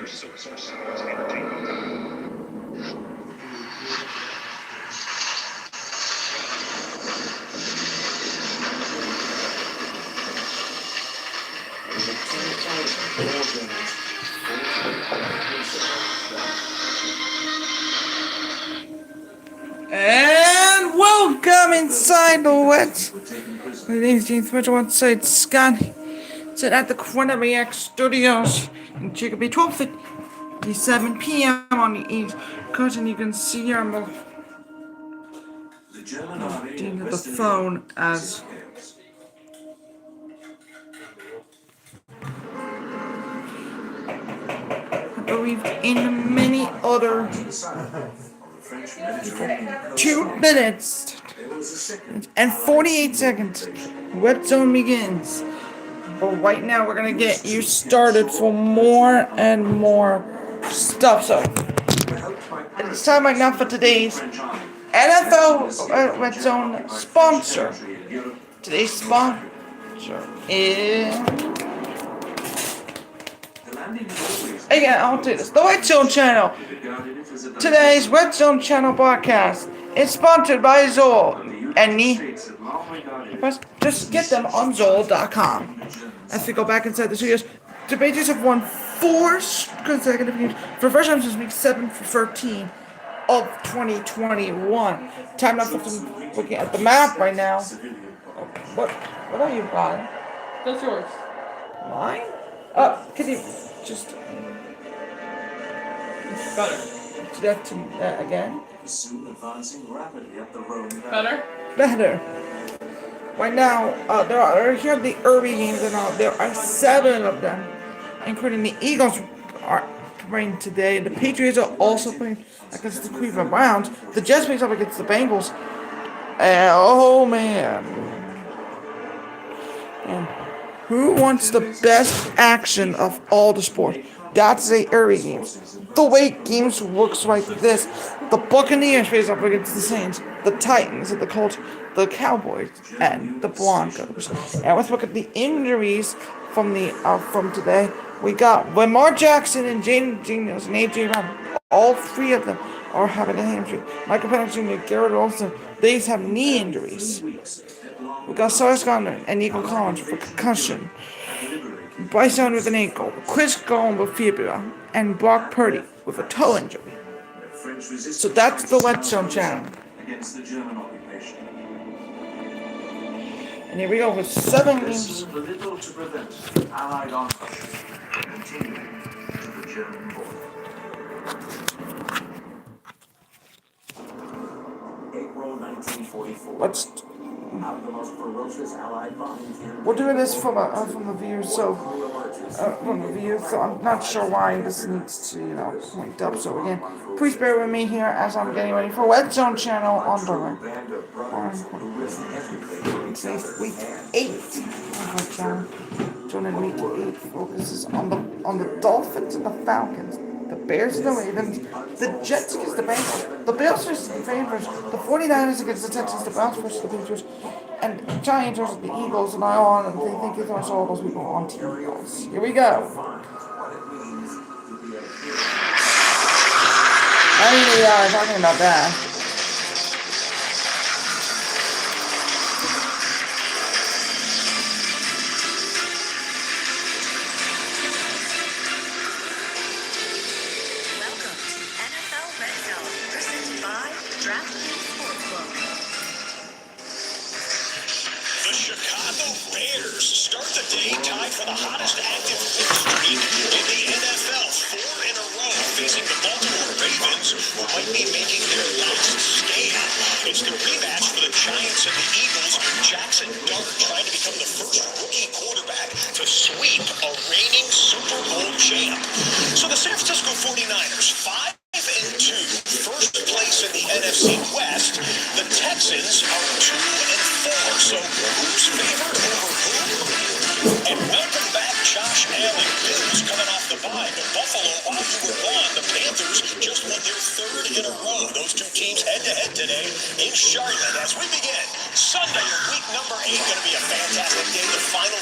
And welcome inside the wet. My name is James Mitchell. Outside Scott. Sit at the Corner React Studios in Chicopee, 12:57 p.m. on the East Coast, and you can see here on the phone as I believe in many other 2 minutes and 48 seconds. Wet zone begins. But right now we're gonna get you started for more and more stuff. So it's time right now for today's NFL Red Zone sponsor. Today's sponsor is again, I'll do this. The Red Zone Channel. Today's Red Zone Channel broadcast is sponsored by Zoll. Just get them on Zoll.com. As we go back inside the studios, the Patriots have won 4 consecutive games for the first time since week 7 for 13 of 2021. Time now for some looking at the map right now. What are you buying? That's yours. Mine? Can you just Better. do that to again? Better? Better. Right now, here are the early games, and there are 7 of them, including the Eagles are playing today. The Patriots are also playing against the Cleveland Browns. The Jets face up against the Bengals. Oh man! And who wants the best action of all the sports? That's the early games. The late games looks like this. The Buccaneers face up against the Saints, the Titans, and the Colts, the Cowboys, and the Broncos. And let's look at the injuries from today. We got Lamar Jackson and Jaden Daniels and AJ Brown. All 3 of them are having a hamstring. Michael Penix Jr., Garrett Olsen, they have knee injuries. We got Sauce Gardner and Nico Collins for concussion. Bryce Young with an ankle, Chris Godwin with fibula, and Brock Purdy with a toe injury. So that's the Red Zone Channel. And here we go with 7 games. We're doing this from the viewers, so I'm not sure why this needs to point up. So again, please bear with me here as I'm getting ready for Red Zone Channel on today's week 8. Week 8 focuses on the Dolphins and the Falcons, the Bears and the Ravens, the Jets against the Bengals, the Bills versus the Ravens, the 49ers against the Texans, the Browns versus the Patriots, and the Giants versus the Eagles, and they think it's also all those people on to Eagles. Here we go. I mean, we are talking about that.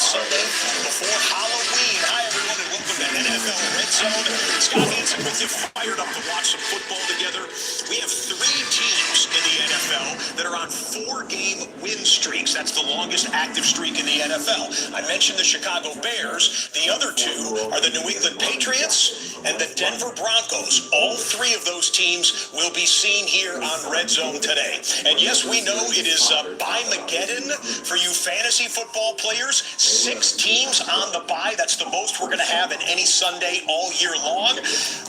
Sunday before Halloween. Hi, everyone, and welcome to NFL Red Zone. Scott Hansen with you, fired up to watch some football together. We have 3 teams in the NFL that are on 4-game win streaks. That's the longest active streak in the NFL. I mentioned the Chicago Bears. The other 2 are the New England Patriots and the Denver Broncos. All 3 of those teams will be seen here on Red Zone today. And yes, we know it is bye-mageddon for you fantasy football players. 6 teams on the bye. That's the most we're going to have in any Sunday all year long.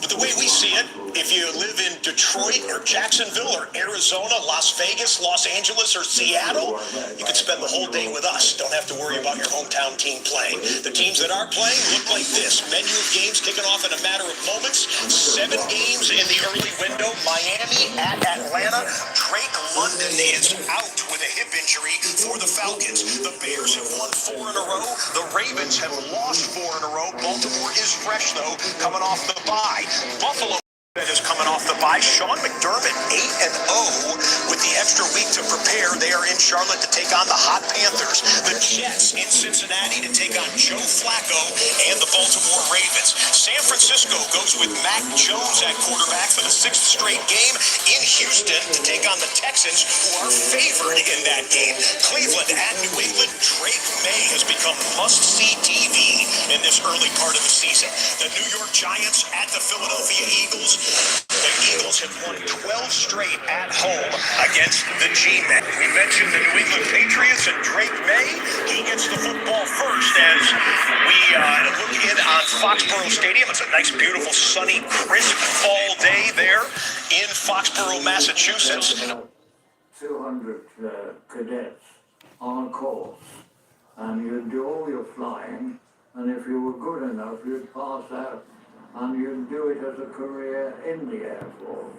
But the way we see it, if you live in Detroit or Jacksonville or Arizona, Las Vegas, Los Angeles, or Seattle, you can spend the whole day with us. Don't have to worry about your hometown team playing. The teams that are playing look like this. Menu of games kicking off in a matter of moments. 7 games in the early window. Miami at Atlanta. Drake London is out with a hip injury for the Falcons. The Bears have won 4 in a row. The Ravens have lost 4 in a row. Baltimore is fresh, though, coming off the bye. Buffalo is coming off the bye. Sean McDermott, 8-0 with the extra week to prepare. They are in Charlotte to take on the hot Panthers. The Jets in Cincinnati to take on Joe Flacco and the Baltimore Ravens. San Francisco goes with Mac Jones at quarterback for the 6th straight game in Houston to take on the Texans, who are favored in that game. Cleveland at New England. Drake May has become must-see TV in this early part of the season. The New York Giants at the Philadelphia Eagles. The Eagles have won 12 straight at home against the G-Men. We mentioned the New England Patriots and Drake May. He gets the football first as we look in on Foxborough Stadium. It's a nice, beautiful, sunny, crisp fall day there in Foxborough, Massachusetts. 200 cadets on a course, and you'd do all your flying, and if you were good enough, you'd pass out. And you do it as a career in the Air Force.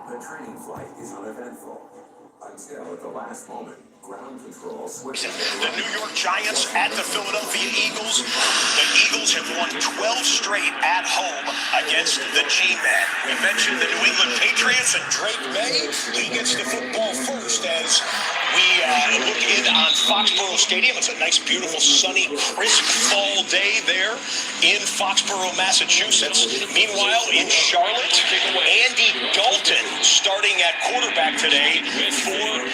The training flight is uneventful until at the last moment, ground control switches. The New York Giants at the Philadelphia Eagles. The Eagles have won 12 straight at home against the G-Men. We mentioned the New England Patriots and Drake May. He gets the football first as we look in on Foxborough Stadium. It's a nice, beautiful, sunny, crisp fall day there in Foxborough, Massachusetts. Meanwhile, in Charlotte, Andy Dalton starting at quarterback today for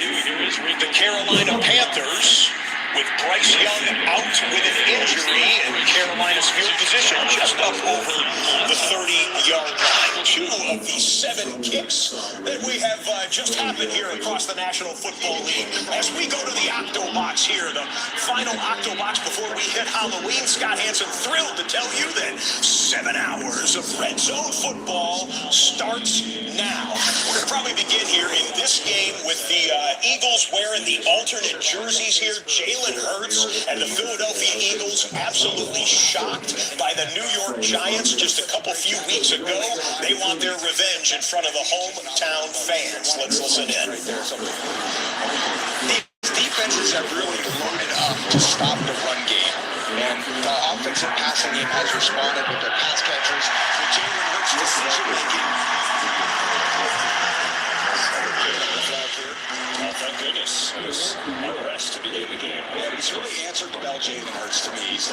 the Carolina Panthers, with Bryce Young out with an injury, and Carolina's field position just up over the 30-yard line. 2 of the 7 kicks that we have just happened here across the National Football League. As we go to the Octo Box here, the final Octo Box before we hit Halloween, Scott Hansen thrilled to tell you that 7 hours of Red Zone football starts now. We're going to probably begin here in this game with the Eagles wearing the alternate jerseys here. Jalen Hurts and the Philadelphia Eagles absolutely shocked by the New York Giants just a few weeks ago. They want their revenge in front of the hometown fans. Let's listen in. These defenses have really loaded up to stop the run game. And the offensive passing game has responded with their pass catchers, with Jalen Hurts' decision-making. Oh, thank goodness. It was a rest to begin the game. Yeah, he's really answered the bell, Jalen Hurts, to me. He's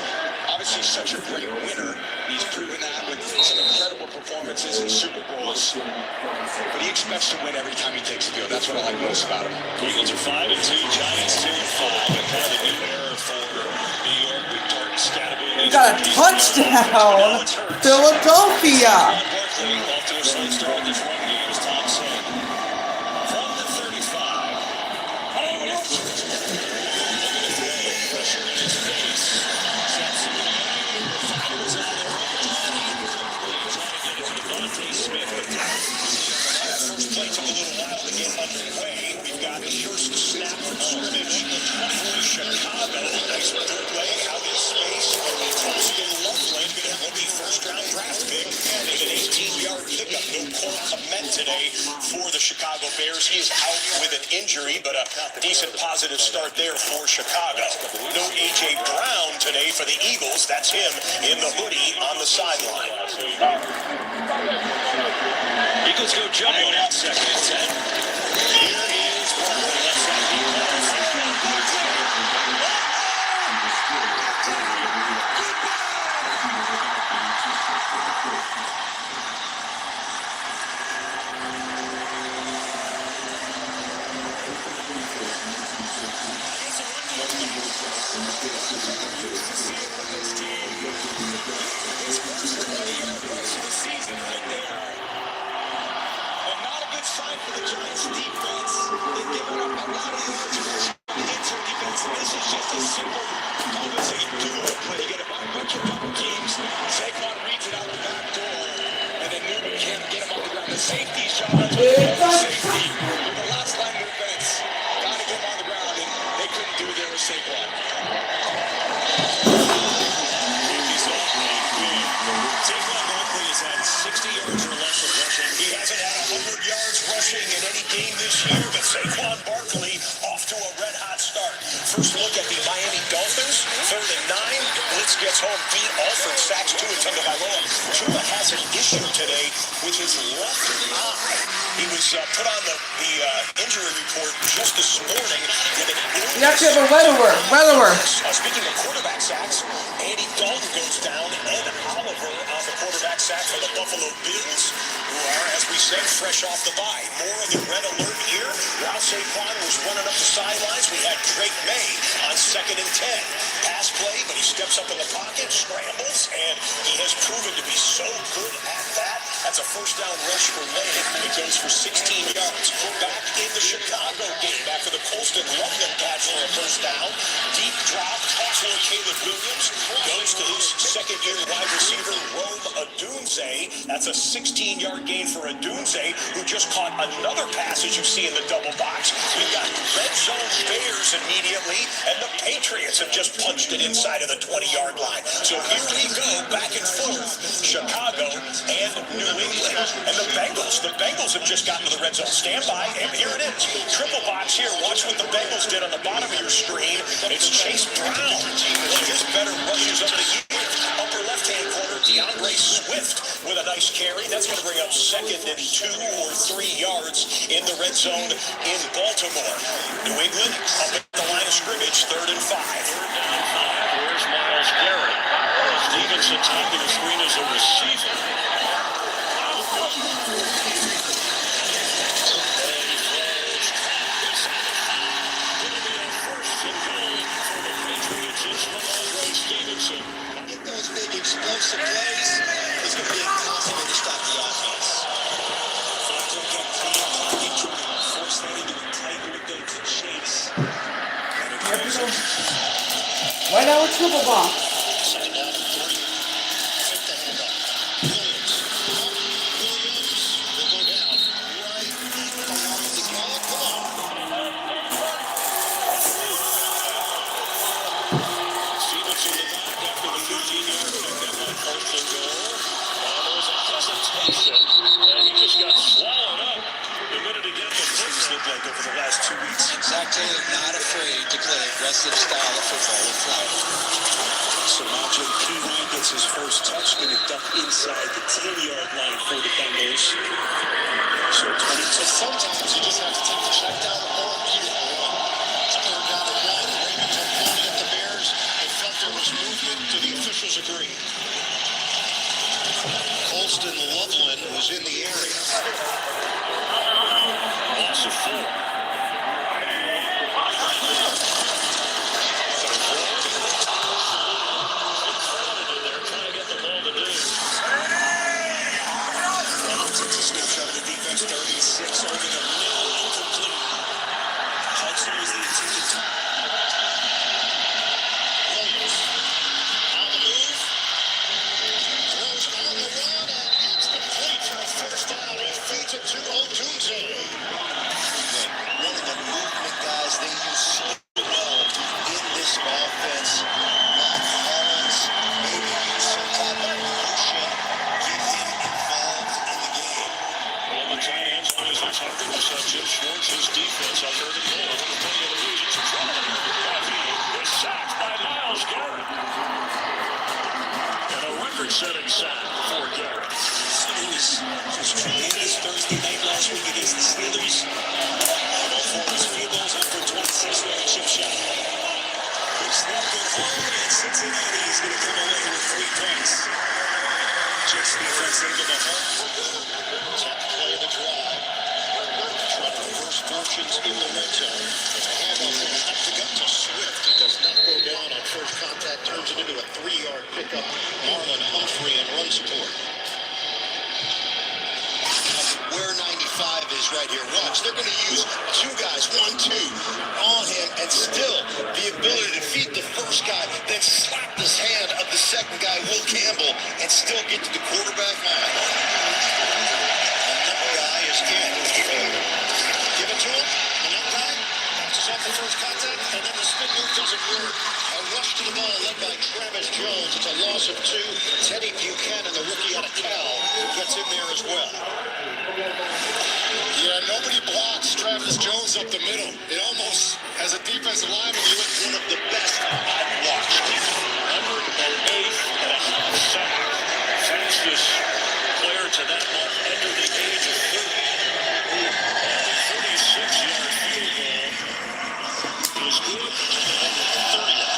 obviously such a great winner. He's proven that with some incredible performances in Super Bowls. But he expects to win every time he takes the field. That's what I like most about him. Eagles are 5-2, Giants 2-5. And kind of a new era for New York with Dalton Scattergood. Got a touchdown! Philadelphia! Off to a slow start in this run game as Tom said. From the 35. Pressure in his face. Smith. First play took a little while to get underway. We've got the first snap from scrimmage for Chicago. Nice bootleg out in space. Austin Loveland, a rookie first-round draft pick, and an 18-yard pickup. No Cole Kmet today for the Chicago Bears. He is out with an injury, but a decent positive start there for Chicago. No A.J. Brown today for the Eagles. That's him in the hoodie on the sideline. Eagles go jumbo now, 2nd and 10. Saquon Barkley off to a red-hot start. First look at the Miami Dolphins. 3rd and 9. Blitz gets home. Dean Alford sacks Tua Tagovailoa. Tua has an issue today with his left eye. He was put on the injury report just this morning with an illness. You actually have a Weatherworth. Speaking of quarterback sacks, Andy Dalton goes down. Ed Oliver on the quarterback sack for the Buffalo Bills, who are, as we said, fresh off the bye. More of the red alert here. While Saquon was running up the sidelines, we had Drake May on 2nd and 10. Pass play, but he steps up in the pocket, scrambles, and he has proven to be so good at that. That's a first down rush for May. It goes for 16 yards. Back in the Chicago game after the Colston Loveland catch for a first down. Deep drop, toss for Caleb Williams. Goes to his second-year wide receiver, Rome Odunze. That's a 16-yard gain for Odunze, who just caught another pass, as you see in the double box. We've got red zone Bears immediately, and the Patriots have just punched it inside of the 20-yard line. So here we go, back and forth, Chicago and New England. And the Bengals have just gotten to the red zone. Stand by, and here it is. Triple box here. Watch what the Bengals did on the bottom of your screen. It's Chase Brown. One of his better rushes of the year. Upper left-hand corner, DeAndre Swift with a nice carry. That's going to bring up 2nd and 2 or 3 yards in the red zone in Baltimore. New England up at the line of scrimmage, 3rd and 5. Where's Myles Garrett? Stevenson taking the screen as a receiver. Those big explosive plays, it's going to be impossible to stop the offense. Force that into a tight window to chase. Why now a triple box? Second down and 3. Take the handoff. Williams will go down right along the goal. Come on. Stevenson after the 15-yard pickup on 1st and goal. There's a hesitation, and he just got swallowed up the minute he got the Things look like over the last 2 weeks. Zach Taylor not afraid to play aggressive style of football with flag. Samaje Perine gets his first touch, going to duck inside the 10-yard line for the Bengals. So sometimes you just have to take the check down or beat it. It's 3rd down and 1. Ravens are pointing at the Bears. They felt there was movement. Do the officials agree? Colston Loveland was in the area. loss of 4. Setting sack for Garrett. He was tremendous Thursday night last week against the Steelers. All 4 of his field goals after a 26-yard chip shot. Big snap at home, and Cincinnati is going to come away with 3 points. Jets defense into the home. Top play of the drive. Trying to reverse fortunes in the red zone. It's a handoff from up the gut to Swift. It does not go down on first contact. Turns it into a 3-yard pickup. Marlon Humphrey and run support. Where 95 is right here. Watch, they're going to use 2 guys, 1-2 on him, and still the ability to feed the first guy, then slap this hand of the second guy, Will Campbell, and still get to the quarterback line. Another guy is in. Give it to him. Another guy bounces off the first contact, and then the spin move doesn't work. A rush to the ball led by Travis Jones. It's a loss of 2. Teddy Buchanan, the rookie out of Cal, gets in there as well. Yeah, nobody blocks Travis Jones up the middle. It almost, as a defensive lineman, you look one of the best I've watched. 108 and a half sack. Fastest player to that mark under the age of 30. 36-yard field goal was good. 30th.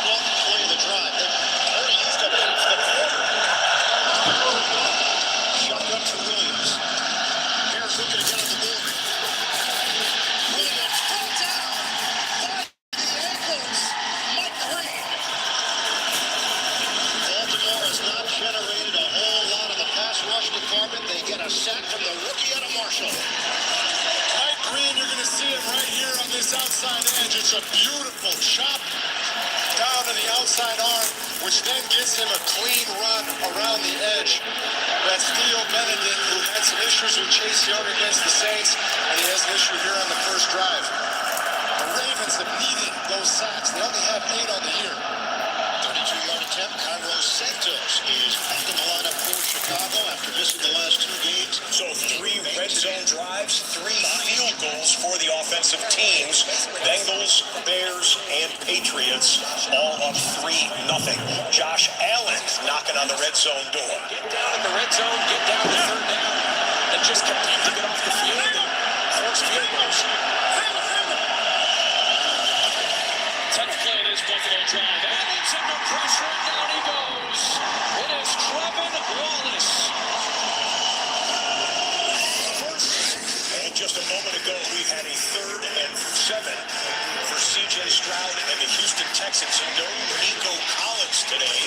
12th play of the drive. They already used up half the quarter. Shotgun to Williams. Bears looking to get on the board. Williams put down by the ankles. Mike Green. Baltimore has not generated a whole lot of the pass rush department. They get a sack from the rookie out of Marshall. Mike Green, you're going to see him right here on this outside edge. It's a beautiful chop down to the outside arm, which then gives him a clean run around the edge. That's Theo Benedict, who had some issues with Chase Young against the Saints, and he has an issue here on the first drive. The Ravens have needed those sacks. They only have 8 on the year. 32-yard attempt. Cairo Santos is back in the lineup for Chicago after missing the last 2 games. So 3 red zone drives, 3 field goals for the offensive teams. Bengals, Bears, and Patriots all up 3-0. Josh Allen knocking on the red zone door. Get down in the red zone, get down to third down, and just continue to get off the field and force field goals. 10th play in his Buffalo drive. And it's under pressure, and down he goes. It is Trevin Wallace. And just a moment ago, we had a 3rd and 7 for C.J. Stroud and the Houston Texans. No Nico Collins today,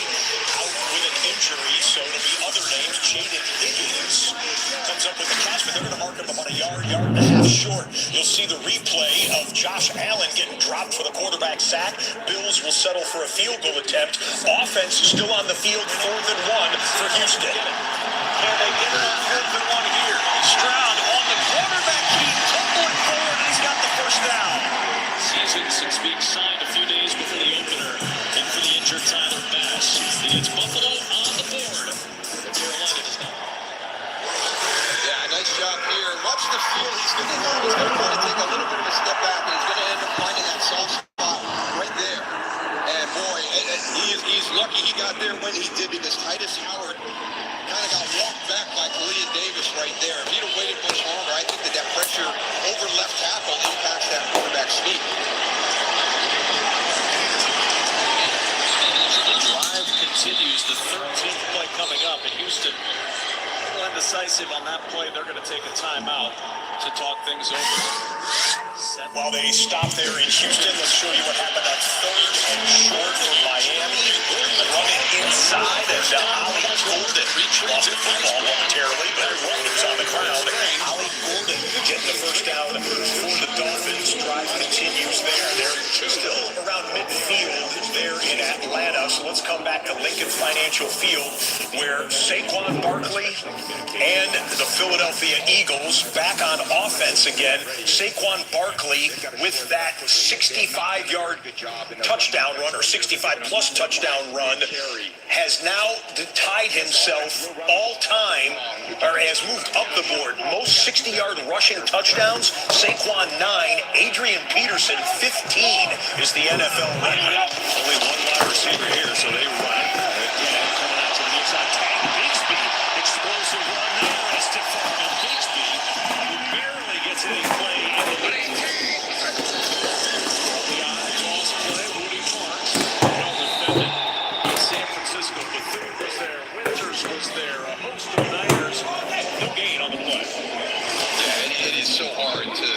out with an injury. So to be other names, Jaden Higgins comes up with the catch, but they're going to mark him about a yard and a half short. You'll see the replay of Josh Allen getting dropped for the quarterback sack. Bills will settle for a field goal attempt. Offense still on the field, 4th and 1 for Houston. Can they get it on 4th and 1 here? Stroud on the quarterback keep, tumbling forward, and he's got the first down. Season since being signed a few days before the opener, and for the injured Tyler Bass. It's Buffalo on the board. Carolina does not. Yeah, nice job here. Watch the field. He's going to try to take a little bit of a step back, and he's going to end up finding that soft spot right there. And boy, he's lucky he got there when he did, because Titus Howard kind of got walked back by Khalil Davis right there. If he'd have waited much longer, I think that pressure over left tackle impacts that quarterback sneak. Drive continues. The 13th play coming up, and Houston a little indecisive on that play. They're going to take a timeout to talk things over. While they stop there in Houston, let's show you what happened on 3rd and short for Miami. Running inside as Ali Golden lost the football momentarily, but it was on the ground. Ali Golden getting the first down for the Dolphins. Drive continues there. They're still around midfield there in Atlanta. So let's come back to Lincoln Financial Field, where Saquon Barkley and the Philadelphia Eagles back on offense again. Saquon Barkley with that 65-yard touchdown run, or 65-plus touchdown run, has now tied himself all-time, or has moved up the board. Most 60-yard rushing touchdowns, Saquon 9, Adrian Peterson 15 is the NFL leader. Only one wide receiver here, so they run. Again, coming out to the inside. Tank Bigsby, explosive run there. As Stephon Bigsby, who barely gets any play in the lane. The toss play, Rudy Parks. Well defended in San Francisco. Bethune was there. Winters was there. A host of Niners. No gain on the play. Yeah, it is so hard to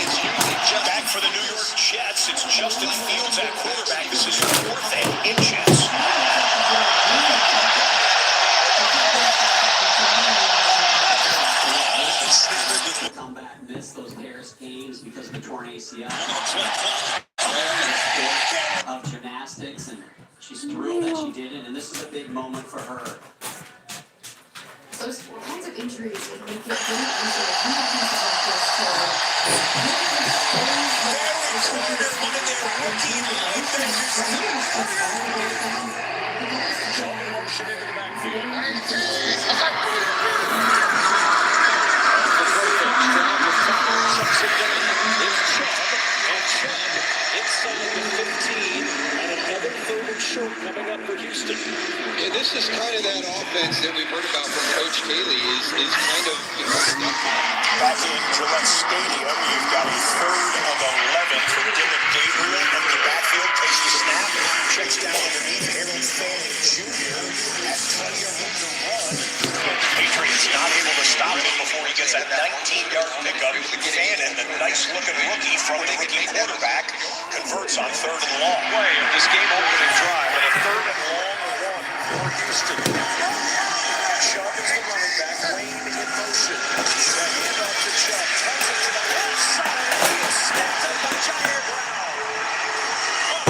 It's usually just back for the New York Jets. It's Justin Fields at quarterback. This is 4th and inches. Come back, miss those Harris games because of the torn ACL. Of gymnastics, and she's thrilled that she did it, and this is a big moment for her. Those kinds of injuries would make it really easy to come back into practice This is kind of that offense that we've heard about from Coach Haley is kind of Back in Gillette Stadium, you've got a 3rd and 11 for Dylan Gabriel. Empty backfield, takes the snap, checks down underneath Harold Fanning Jr. Has plenty of room to run. Patriots not able to stop him before he gets that 19-yard pickup. Fannin, the nice-looking rookie from the rookie quarterback, converts on 3rd and long. Play of this game-opening drive with a 3rd and long run for Houston. Chubb is the running back, Wayne in motion. The handoff to Chubb, turns it to the left side, he is snapped up by Jair Brown.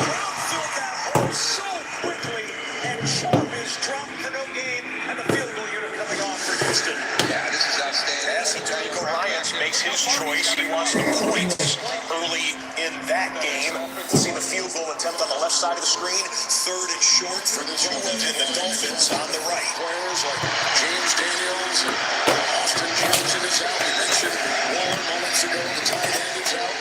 Brown filled that hole so quickly, and Chubb is dropped for no gain, and the field goal unit coming off for Houston. yeah, this is outstanding. As D'Amico Ryans makes his choice, he wants the points early in that game. See the field goal attempt on the left side of the screen. 3rd and short for the Tua and the Dolphins on the right. Players like James Daniels and Austin Johnson is out. We mentioned Waller moments ago. The tight end is out.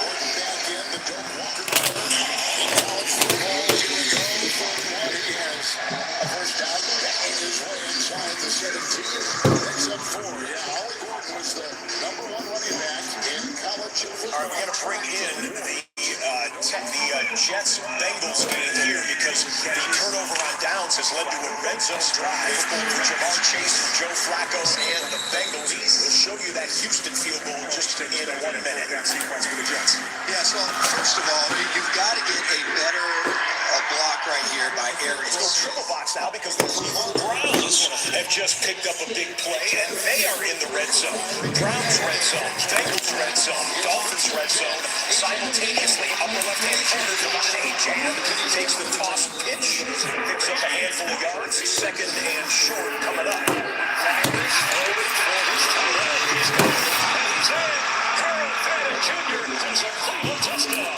Gordon back in. The Doak Walker in college football. Here we go. The 41. He has a first down. Banging his way inside the 17. Picks up 4. Yeah, Ollie Gordon was the number 1 running back in college football. All right, we're going to bring in the Jets-Bengals game here because the turnover on downs has led to a red zone drive for Jamar Chase, Joe Flacco, and the Bengals. We'll show you that Houston field goal just in 1 minute. Sequence for the Jets. Yeah, so first of all, you've got to get a better block right here by Arians. Let's go triple box now because the Cleveland Browns have just picked up a big play and they are in the red zone. Browns red zone, Bengals red zone, Dolphins red zone. Simultaneously, upper left-hand corner, Devontae Jam takes the toss pitch, picks up a handful of yards, 2nd and short coming up. Harold Fannin Jr. does a Cleveland touchdown.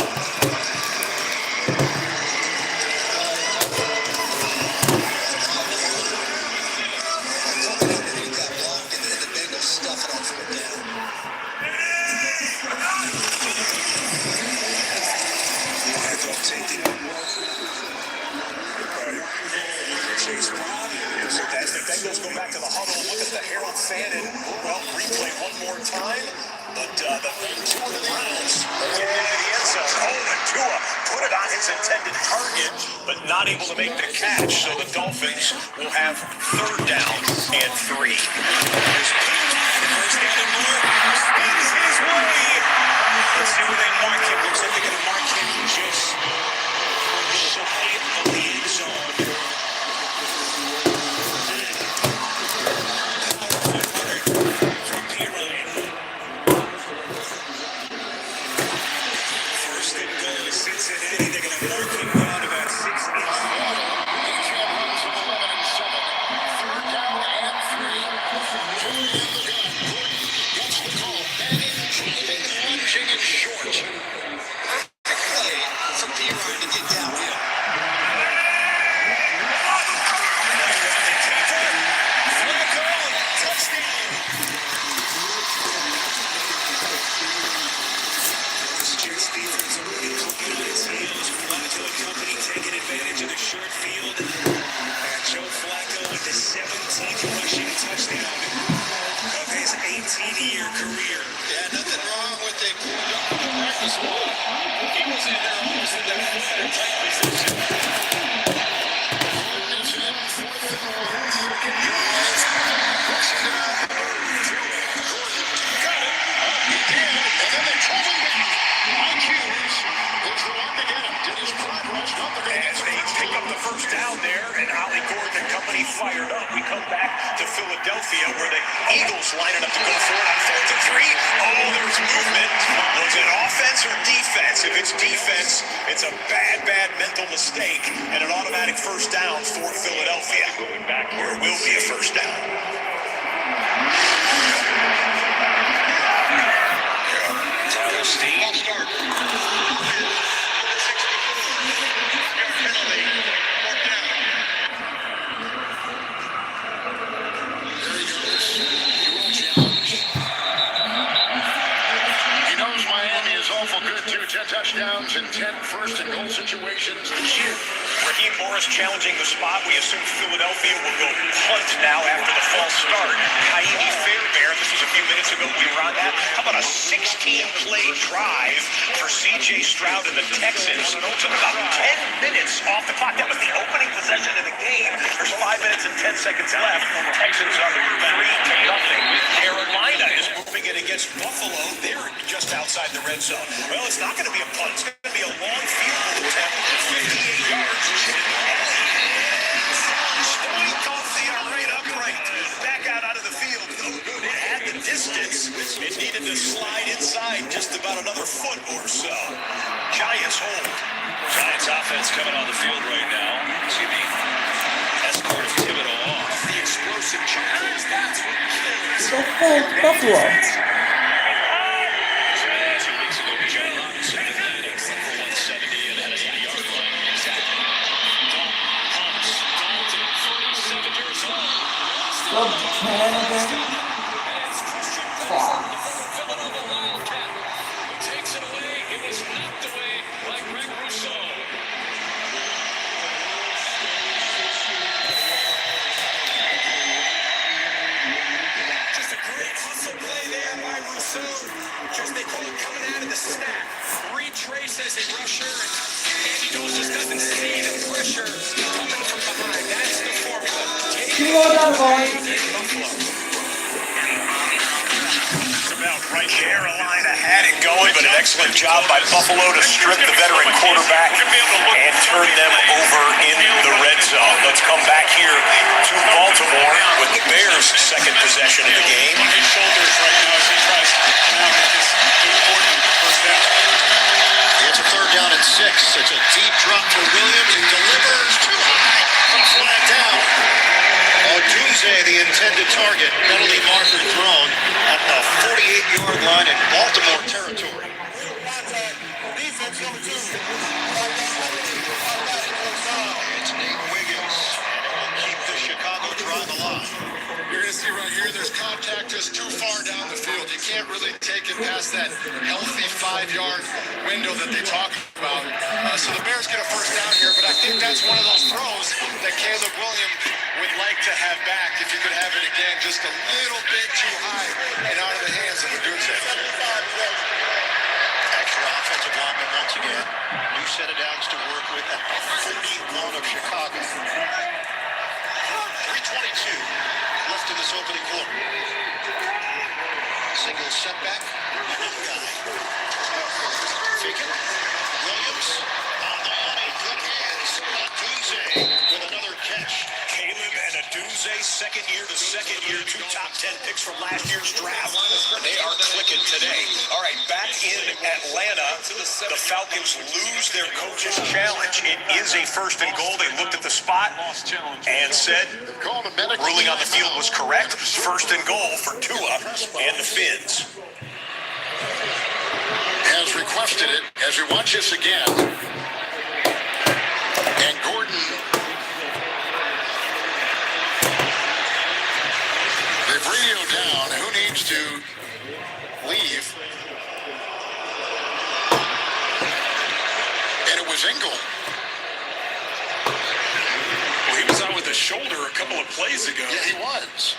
Chase Brown. As the Bengals go back to the huddle, look at the Harold Fannin. Well, replay one more time. But the Tua Browns get into the end zone. Oh, and Tua put it on his intended target, but not able to make the catch. So the Dolphins will have 3rd down and 3. There's first down and more. Spins his way. Let's see where they mark him. Looks like they're going to mark him just shy of the end zone. Cincinnati, they're going to mark him down about 6 inches. Runs from 11 and 7. 3rd down and 3. Gordon gets the call. Manning driving, launching and short. Play from P-Ryan to get downhill. Flacco, touchdown. Jets defense already clicking on its heels. Flacco and company taking advantage of the short field. And Joe Flacco with the 17th rushing touchdown of his 18-year career. Yeah, nothing wrong with a practice squad. He was in there almost in that flatter type position. Gordon is in 4th and long. Rushing it out. Gordon got it. He did, and then they told him back. Mike Hughes is the one to get him. Did his progress, not the big. As they pick up the first down there, and Ollie Gordon and company fired up. We come back to Philadelphia, where the Eagles lining up to go for it on 4th and 3. Oh, there's movement. Was it offense or defense? If it's defense, it's a bad mental mistake, and an automatic first down for Philadelphia. Going back here, will be a first down. Tyler Steen. He knows Miami is awful good too. 10 touchdowns and 10 first and goal situations this year. Raheem Morris challenging the spot. We assume Philadelphia will go punt now after the false start. Haimi Fairbairn, this was a few minutes ago we were on that. How about a 16-play drive for C.J. Stroud and the Texans? Took about 10 minutes off the clock. That was the opening possession of the game. There's 5 minutes and 10 seconds left. Texans up 3-0. Carolina is moving it against Buffalo. They're just outside the red zone. Well, it's not going to be a punt. It's going to be a long field goal attempt. 58 yards. Stoikov right upright. Back out of the field. No good. It had the distance. It needed to slide inside just about another foot or so. Giants hold. Giants offense coming on the field right now. Excuse me. Escort of Thibodeau off. The explosive Giants. That's what kills. So full Buffalo. 2 weeks ago, Bijan Robinson for 170 and had an 80-yard line. Sub 10 again. Fuck. Villanova Wildcat takes it away. It was knocked away by Greg Rousseau. Just a great hustle play there by Rousseau. Just they call it coming out of the snap. Retrace as a rusher. Andy Doles just doesn't see the pressure coming from behind. That's the formula. About right. Carolina had it going, but an excellent job by Buffalo to strip the veteran quarterback and turn them over in the red zone. Let's come back here to Baltimore with the Bears' second possession of the game. On his shoulders right now as he tries to now get this important first down. It's a 3rd down and 6. It's a deep drop for Williams. He delivers too high. Flag down. Odunze, the intended target. Penalty marker thrown at the 48-yard line in Baltimore territory. Defense number 2. It's Nate Wiggins, and it will keep the Chicago drive alive. You're going to see right here, there's contact just too far down the field. You can't really take it past that healthy 5-yard window that they talk about. So the Bears get a first down here, but I think that's one of those throws that Caleb Williams would like to have back if you could have it again, just a little bit too high and out of the hands of Odunze. Extra offensive lineman once again. New set of downs to work with at the 31 of Chicago. 3:22 left in this opening quarter. Single setback. Faking. Williams on the money. Good hands. Odunze with another catch. Caleb and Odunze, second year to second year, 2 top 10 picks from last year's draft. They are clicking today. All right, back in Atlanta, the Falcons lose their coach's challenge. It is a first and goal. They looked at the spot and said, ruling on the field was correct. First and goal for Tua and the Finns. Has requested it as we watch this again. And Gordon. They've radioed down who needs to leave. And it was Engel. Well, he was out with a shoulder a couple of plays ago. Yeah, he was.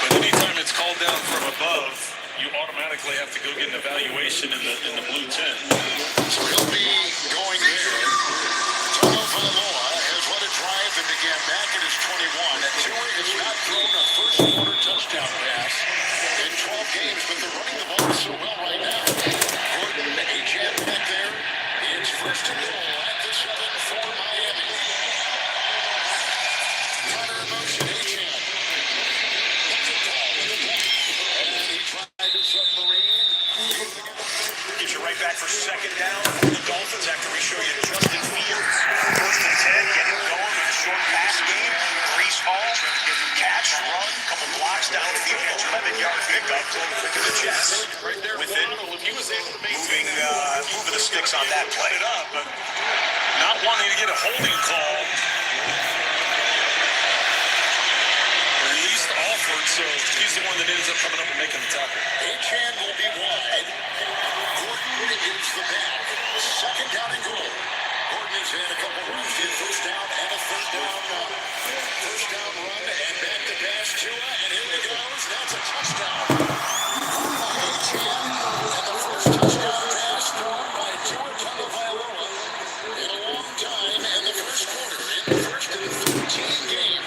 But anytime it's called down from above, you automatically have to go get an evaluation in the blue tent. So he'll be going there. Togo Valoa has led a drive that began back at his 21. And Tua has not thrown a first-quarter touchdown pass in 12 games, but they're running the ball so well right now. Gordon, A.J. back there. It's first and goal at the 7 for Miami. Runner in motion, A.J. And he tried to submarine. Get you right back for second down for the Dolphins after we show you Justin Fields. First and 10, get him going with the short pass game. Breece Hall, catch, run, couple blocks downfield, 11-yard pickup to the Jets. Right there, With it, if he was able to maintain moving the sticks on that play. It up, but not wanting to get a holding call. Released Alford, so he's the one that ends up coming up and making the tackle. Achane will be wide. Gordon is the back. Second down and goal. Gordon has had a couple runs here. First down and a first down run. First down run and back to pass Tua. And here he goes. That's a touchdown. Achane and the first touchdown pass thrown by Tua Tagovailoa in a long time in the first quarter. In the first of the 13 game.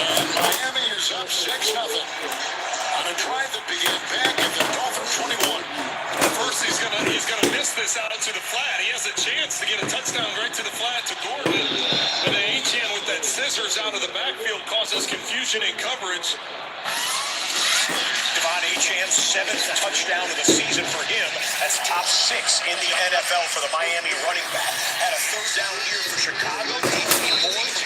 And Miami is up 6-0. On a drive that began back at the Dolphin 21. First, he's gonna miss this out to the flat. He has a chance to get a touchdown right to the flat to Gordon. But the Achane with that scissors out of the backfield causes confusion in coverage. Devon Achane's 7th touchdown of the season for him. That's top 6 in the NFL for the Miami running back. Had a third down here for Chicago.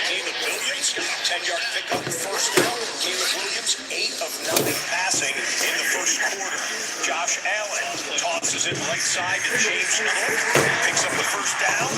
Caleb Williams, 10-yard pickup, first down. Caleb Williams, 8 of 9 passing in the first quarter. Josh Allen tosses it right side to James Cook. Picks up the first down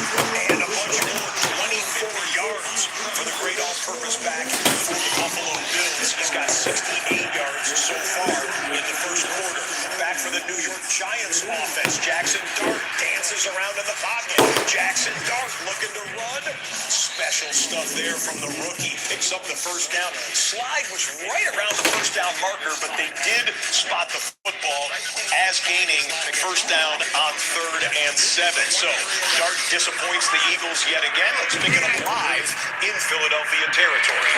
and a bunch more. 24 yards for the great all-purpose back for the Buffalo Bills. He's got 68 yards so far in the first quarter. Back for the New York Giants offense. Jackson Dart dances around in the pocket. Jackson Dart looking to run. Special stuff there from the rookie. Picks up the first down. Slide was right around the first down marker, but they did spot the football as gaining first down on 3rd and 7. So Dart disappoints the Eagles yet again. Let's pick it up live in Philadelphia territory.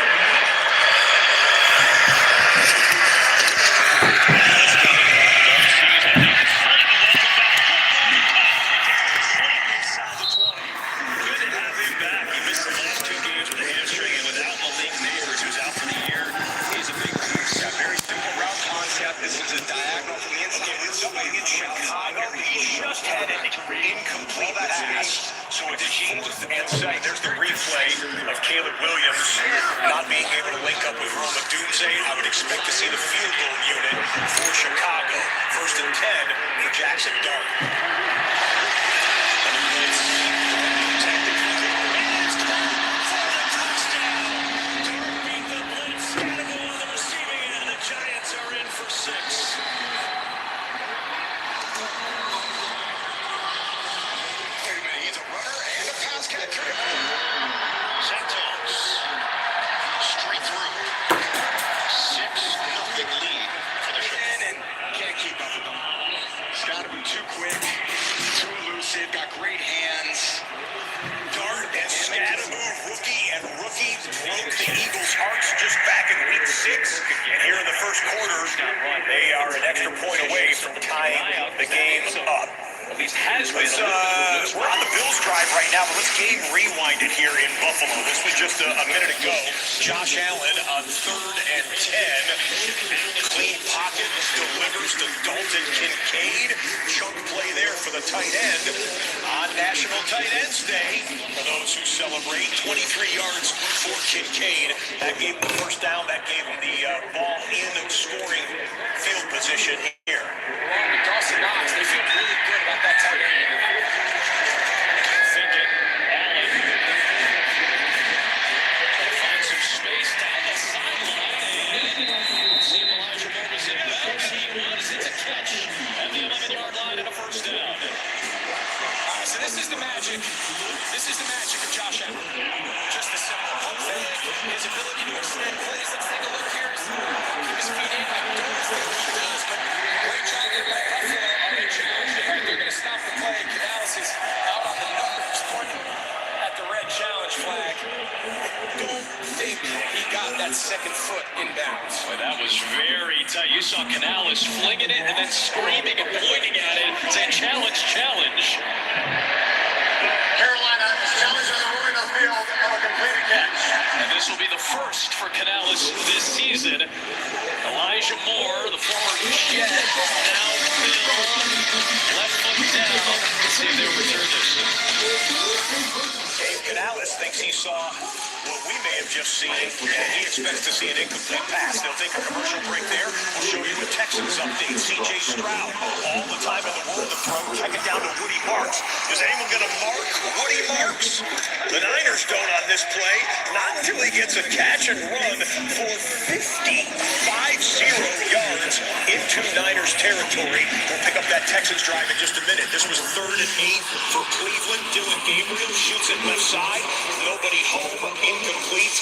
This is a diagonal from the inside. In Chicago, he just had an incomplete pass. So it's 4th and 7. There's the replay of Caleb Williams not being able to link up with Roma Dunze. I would expect to see the field goal unit for Chicago. 1st and 10 for Jackson Dart. We're on the Bills drive right now, but let's game rewinded here in Buffalo. This was just a minute ago. Josh Allen on 3rd and 10. Clean pocket, delivers to Dalton Kincaid. Chunk play there for the tight end on National Tight Ends Day. For those who celebrate, 23 yards for Kincaid. That gave him the first down. That gave him the ball in scoring field position here. Along with Dawson Knox, they feel really good about that tight end. This is the magic of Josh Allen. Just the simple pump fake, his ability to extend plays. Let's take a look here. Keep his feet in. I don't understand what he does, but great job there by Buffalo on a challenge. They're going to stop the play. Canales is out on the numbers, pointing at the red challenge flag. Don't think he got that second foot inbounds. Well, that was very tight. You saw Canales flinging it and then screaming and pointing at it, saying challenge, challenge. Carolina is challenging the rule in the field of a completed catch. And this will be the first for Canales this season. Elijah Moore, the former Jet, now Bill, left foot down. Let's see if they'll return this. Dave Canales thinks he saw what we may have just seen, and he expects to see an incomplete pass. They'll take a commercial break there. We'll show you the Texans update. C.J. Stroud, all the time in the world to throw. Check it down to Woody Marks. Is anyone going to mark Woody Marks? The Niners don't on this play. Not until he gets a catch and run for 50-5-0 into Niners territory. We'll pick up that Texans drive in just a minute. This was 3rd and 8 for Cleveland. Dylan Gabriel shoots it left side. Nobody home. Incomplete.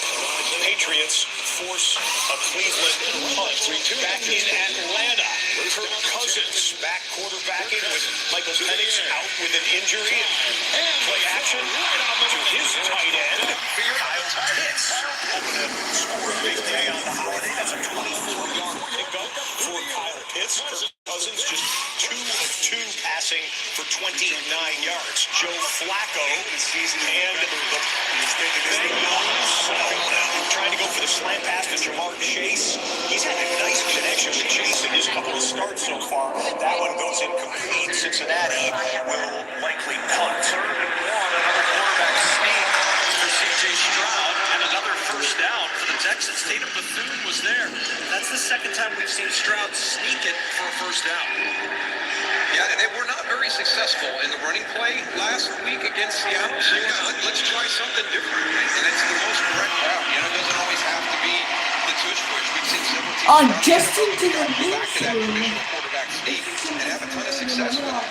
Patriots force a Cleveland punt. Back in Atlanta. Kirk Cousins back quarterbacking with Michael Penix out with an injury. And play action to his tight end, Kyle Pitts. Hoping to score a big day on the holiday. That's a 24-yard pickup for Kyle Pitts. Kirk Cousins just 2 of 2 passing for 29 yards. Joe Flacco and the Bengals trying to go for the slant pass to Jamar Chase. He's had a nice connection with Chase in his couple of starts so far. That one goes incomplete. Cincinnati will likely punt. 3rd and 1, another quarterback sneak for C.J. Stroud, and another first down for the Texans. Tatum Bethune was there. That's the second time we've seen Stroud sneak it for a first down. Yeah, they were not very successful in the running play last week against Seattle. So let's try something different. And it's the most correct route. You know, it doesn't always have to be the tush push. We've seen several teams Justin to the back to that traditional quarterback sneak and have a ton of success with it.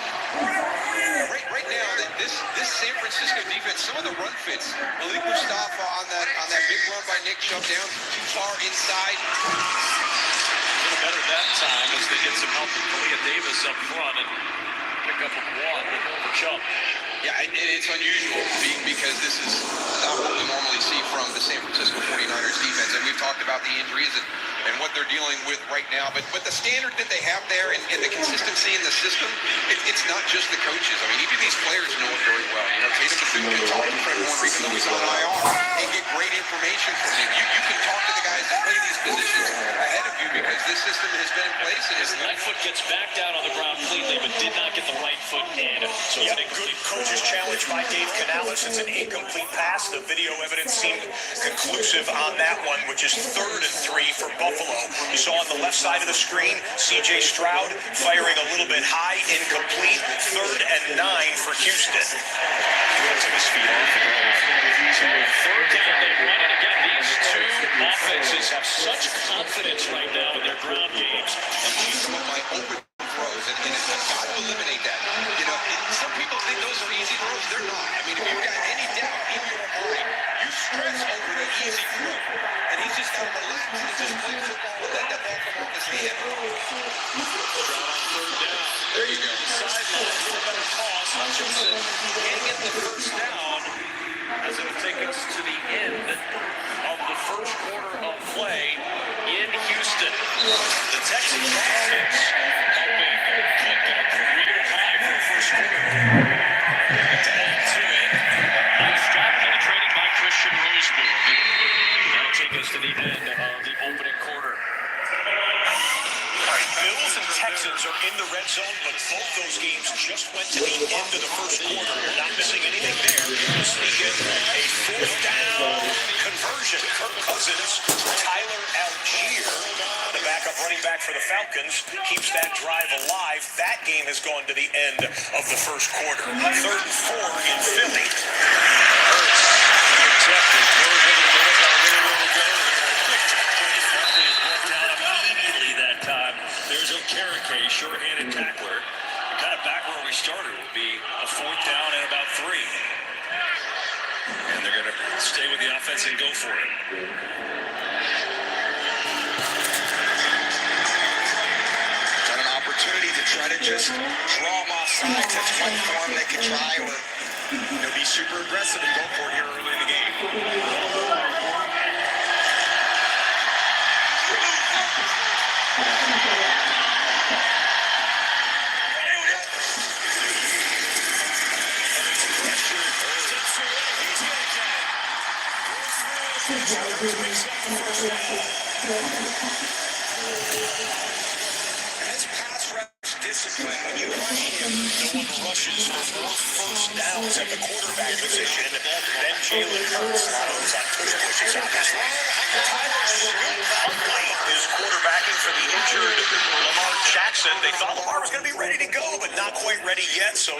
Right now, this San Francisco defense, some of the run fits, Malik Mustafa on that big run by Nick Chubb down too far inside. Better that time as they get some help from Kalia Davis up front and pick up a one for Chubb. Yeah, it's unusual because this is not what we normally see from the San Francisco 49ers defense. And we've talked about the injuries and what they're dealing with right now. But the standard that they have there and the consistency in the system, it's not just the coaches. I mean, even these players know it very well. You know, Tatum Bethune can talk to Fred Warner even though he's on IR and get great information from him. You can talk to the guys that play these positions ahead of you because this system has been in place. And His left foot gets back down on the ground completely, but did not get the right foot in. So it's a good coach's challenge by Dave Canales. It's an incomplete pass. The video evidence seemed conclusive on that one, which is 3rd and 3 for Buffalo. You saw on the left side of the screen, C.J. Stroud firing a little bit high, incomplete. 3rd and 9 for Houston. took his feet off the ground. So 3rd down, they run it again. These two offenses have such confidence right now in their ground games. And these are my open throws, and it's got to eliminate that. You know, some people think those are easy throws. They're not. I mean, if you've got any doubt in your mind, you stress over the easy throw. And he's just got to relax and just play football and let that ball come off his hand. Stroud on 3rd down. There you go. Sideline, a little better toss. Hutchinson getting it the first down as it'll take us to the end of the first quarter of play in Houston. The Texans offense helping put their career high for the first quarter. To add to it, nice job penetrating by Christian Roseburg. That'll take us to the end of the opening quarter. All right, Bills and Texans are in the red zone, but both those games just went to the end of the first quarter. You're not missing anything there. Sneak in a 4th down conversion. Kirk Cousins, Tyler Algier, the backup running back for the Falcons, keeps that drive alive. That game has gone to the end of the first quarter. 3rd and 4 in Philly. Protected. Throws over the middle. Got a little room to go. Immediately that time. There's Okereke, short-handed tackler. Kind of back where we started will be a 4th down and about 3. And they're going to stay with the offense and go for it. Got an opportunity to try to just draw them offside. That's one form they could try, or be super aggressive and go for it here early in the game. That's pass rush discipline. When you rush him, No one rushes for 4 first downs at the quarterback position. Then Jalen Hurts goes on push pushes obviously. Tyler Huntley is quarterbacking for the injured Lamar Jackson. They thought Lamar was going to be ready to go, but not quite ready yet. So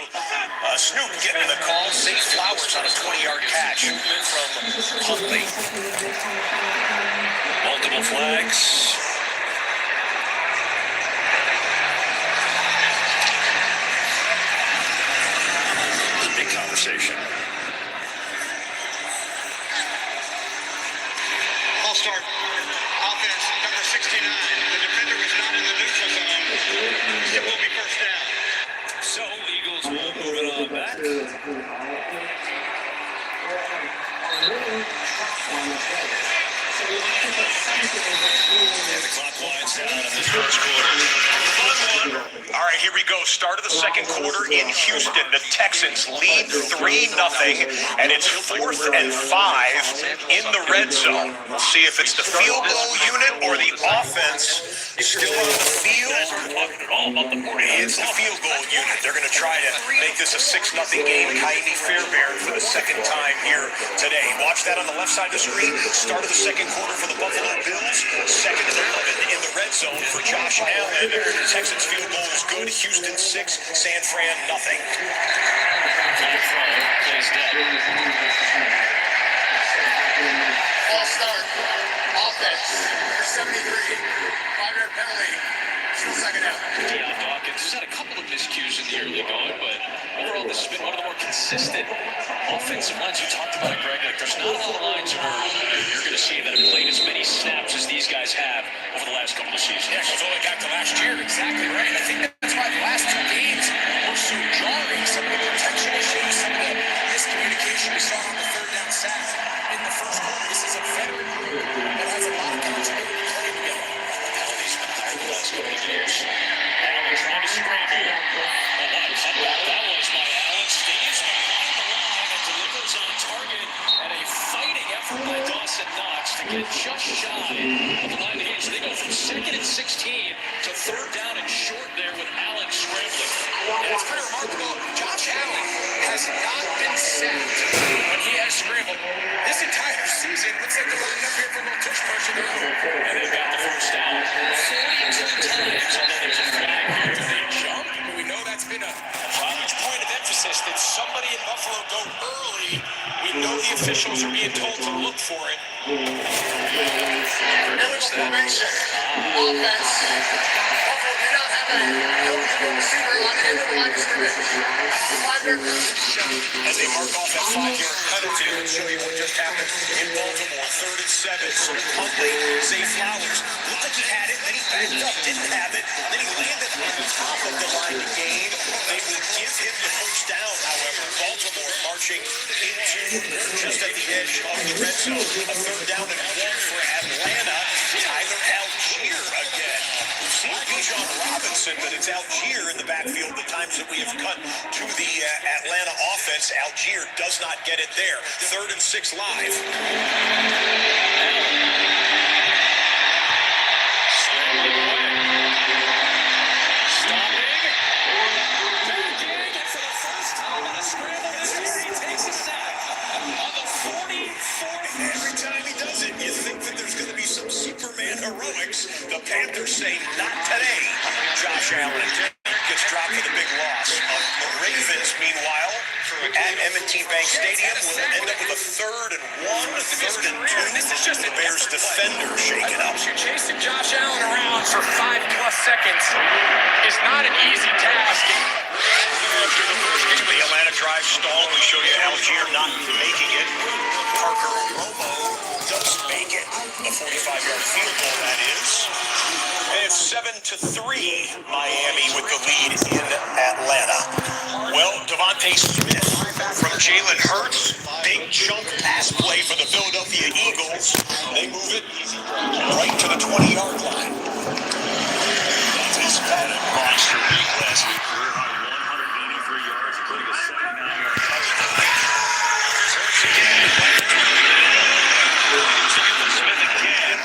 Snoop getting the call. Zay Flowers on a 20-yard catch from Huntley. Multiple flags. And the clock winds down in this first quarter. Fun one. All right, here we go. Start of the second quarter in Houston. The Texans lead 3-0, and it's 4th and 5 in the red zone. We'll see if it's the field goal unit or the offense still on the field. It's the field goal unit. They're going to try to make this a 6-0 game. Ka'imi Fairbairn for the second time here today. Watch that on the left side of the screen. Start of the second quarter for the Buffalo Bills. 2nd and 11 in the red zone for Josh Allen. The Texans field goal is good. Houston 6, San Fran nothing. False start. Offense. Number 73. 5-yard penalty. Still second out. Deion Dawkins has had a couple of miscues in the early going, but overall this has been one of the more consistent offensive lines. You talked about it, Greg. Like, there's not a lot of lines where you're going to see that have played as many snaps as these guys have over the last couple of seasons. Yeah, goes all the way back to last year. Exactly right. I think that's why the last 2 games were so jarring. Some of the protection issues, some of the miscommunication we saw on the third down sack in the first quarter. This is a veteran group that has a lot of continuity playing together. Penalties been higher the last couple of years. Allen trying to scramble. Well, what a cutback that was by Allen. Stays behind the line and delivers on target. And a fighting effort by Dawson Knox to get just shy of the line of game. So they go from 2nd and 16 to 3rd down and short there with Allen scrambling. And it's pretty remarkable. Josh Allen has not been sacked when he has scrambled this entire season. Looks like they're lining up here for a little tush push in their own. And they've got the first down 42 times, although there's a flag here. Do they jump? We know that's been a huge point of emphasis that somebody in Buffalo go early. We know the officials are being told to look for it. Illegal formation. Offense. Buffalo did not have a eligible receiver on the end of the line of scrimmage. 5-yard penalty. As they mark off that 5-yard penalty, we'll show you what just happened in Baltimore. 3rd and 7. So Huntley, Zay Flowers, looked like he had it, then he backed up, didn't have it, then he landed on the top of the line to gain. They will give him the first down, however. Baltimore marching into just at the edge of the red zone. A 3rd down and 1 for Atlanta. Tyler Algier again. We've seen Bijan Robinson, but it's Algier in the backfield the times that we have cut to the Atlanta offense. Algier does not get it there. 3rd and 6 live. Scrambling away. Stopping. Backing. And for the first time in the scramble this year, he takes a sack on the 44th. Every time he does it, you think that there's going to be some Superman heroics. The Panthers say not today. Josh Allen gets dropped for the big loss. The Ravens, meanwhile, at M&T Bank Stadium, will end up with a 3rd and 1, 3rd and 2. This is just a Bears defender shaking up. You're chasing Josh Allen around for 5+ seconds. It's not an easy task. The Atlanta drive stalled. We show you Algier not making it. Parker Romo does make it. A 45-yard field goal, that is. And it's 7-3, Miami with the lead in Atlanta. Well, Devontae Smith from Jalen Hurts. Big chunk pass play for the Philadelphia Eagles. They move it right to the 20-yard line. Devontae Smith had a monster week last week. Career high 183 yards, including a 79-yard touchdown. Here's Hurts again. Smith again.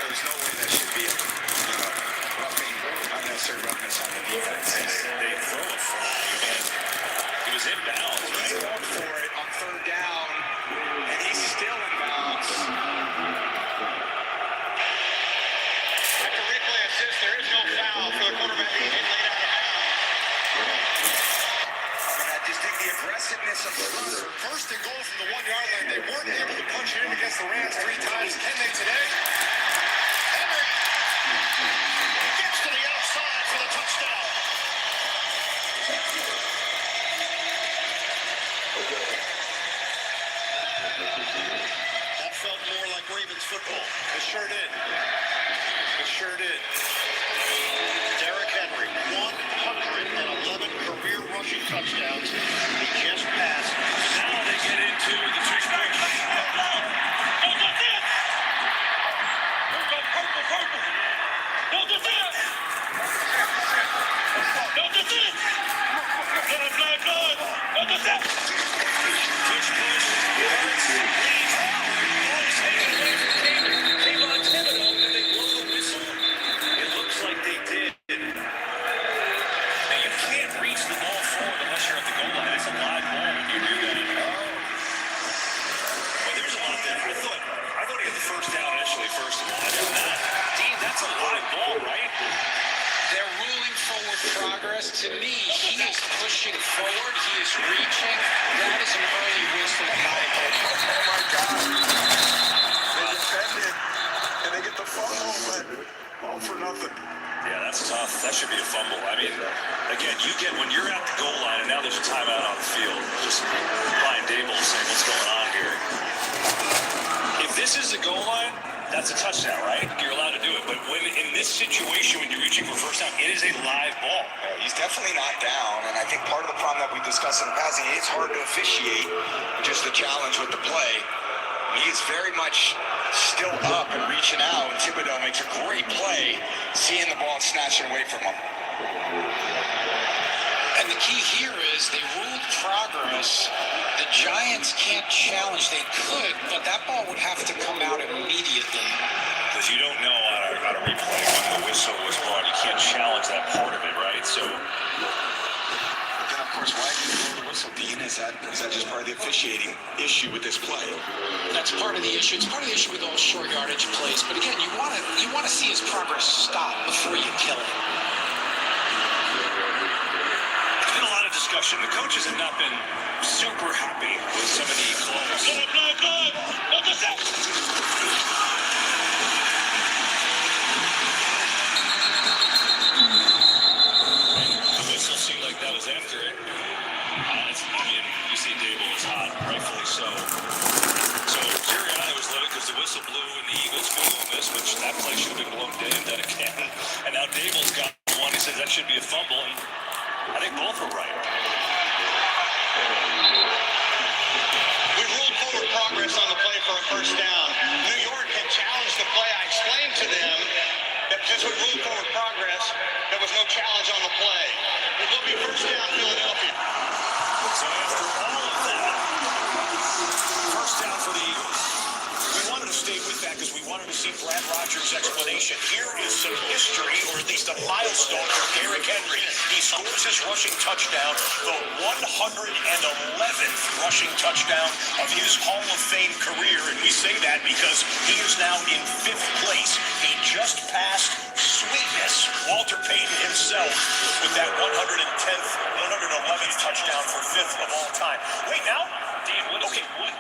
There's no way that should be a unnecessary roughness on the defense. They throw a flag, and he was in bounds. He's going for it on third down, and he's still in bounds. After replay assist, there is no foul for the quarterback being hit late out of bounds. Just take the aggressiveness of the runner. First and goal from the 1 yard line. They weren't able to punch it in against the Rams 3 times. Can they today? Henry gets to the outside for the touchdown. That felt more like Ravens football. It sure did. It sure did. Derrick Henry, 111 career rushing touchdowns. He just passed. Now they get into the two-point. It looks like they did. Now you can't reach the ball forward unless you're at the goal line. It's a live ball when you do that. Well, there's a lot there. I thought he had the first down initially, first of all. I did not. Dean, that's a live ball, right? They're ruling forward progress. To me, he is pushing forward. He is reaching. That is an early whistle. Oh my God. They defend it, and they get the fumble, but all for nothing. Yeah, that's tough. That should be a fumble. I mean, again, when you're at the goal line and now there's a timeout on the field, just Brian Dable saying what's going on here. If this is the goal line, that's a touchdown, right? You're allowed to do it. But when in this situation, when you're reaching for first down, it is a live ball. He's definitely not down, and I think part of the problem that we discussed in the past, it's hard to officiate, just the challenge with the play. He is very much still up and reaching out, and Thibodeau makes a great play, seeing the ball and snatching it away from him. And the key here is they ruled progress. The Giants can't challenge. They could, but that ball would have to come out immediately. Because you don't know on a replay when the whistle was blown. You can't challenge that part of it, right? So, Then, of course, why did you blow the whistle, Dean? Is that just part of the officiating issue with this play? That's part of the issue. It's part of the issue with all short yardage plays. But again, you want to see his progress stop before you kill it. there's been a lot of discussion. The coaches have not been super happy with some of the calls. The whistle seemed like that was after it. You see Dable is hot, rightfully so. So Sirianni was livid because the whistle blew and the Eagles field on this, which that play should have been blown dead and done again. And now Dable's got one. He says that should be a fumble, and I think both were right. We ruled forward progress on the play for a first down. New York had challenged the play. I explained to them that since we ruled forward progress, there was no challenge on the play. It will be first down, Philadelphia. So after all of that, first down for the Eagles. We wanted to stay with that because we wanted to see Brad Rogers' explanation. Here is some history, or at least a milestone for Derrick Henry. He scores his rushing touchdown, the 111th rushing touchdown of his Hall of Fame career. And we say that because he is now in 5th place. He just passed Sweetness, Walter Payton himself, with that 111th touchdown for 5th of all time. Wait, now? Dan, what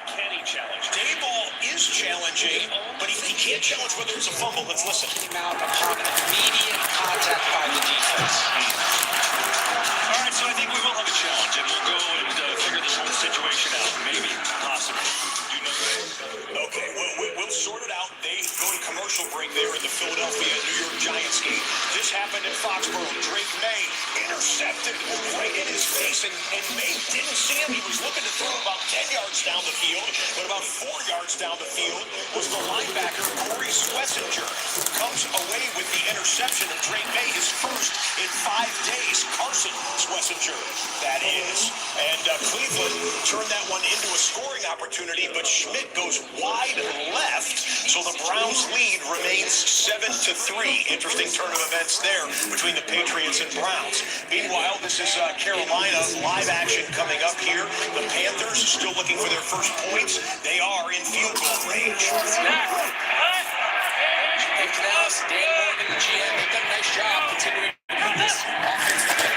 can he challenge? Dayball is challenging, but he can't challenge whether it's a fumble. Let's listen. Came out upon immediate contact by the defense. All right, so I think we will have a challenge, and we'll go and figure this whole situation out. Maybe, possibly. You know that. Okay, we'll sort it out. They go to commercial break there in the Philadelphia New York Giants game. This happened in Foxborough. Drake May intercepted right in his face, and May didn't see him. He was looking to throw about 10 yards down the field, but about 4 yards down the field was the linebacker, Corey Schlesinger, who comes away with the interception of Drake May, his first in 5 days. Carson Schlesinger, that is. And Cleveland turned that one into a scoring opportunity, but Schmidt goes wide left, so the Browns lead remains 7-3. Interesting turn of events there between the Patriots and Browns. Meanwhile, this is Carolina live action coming up here. The Panthers still looking for their first points. They are in field goal range. Dave Canales, Dan Morgan, the GM, they've done a nice job continuing to put this offense together.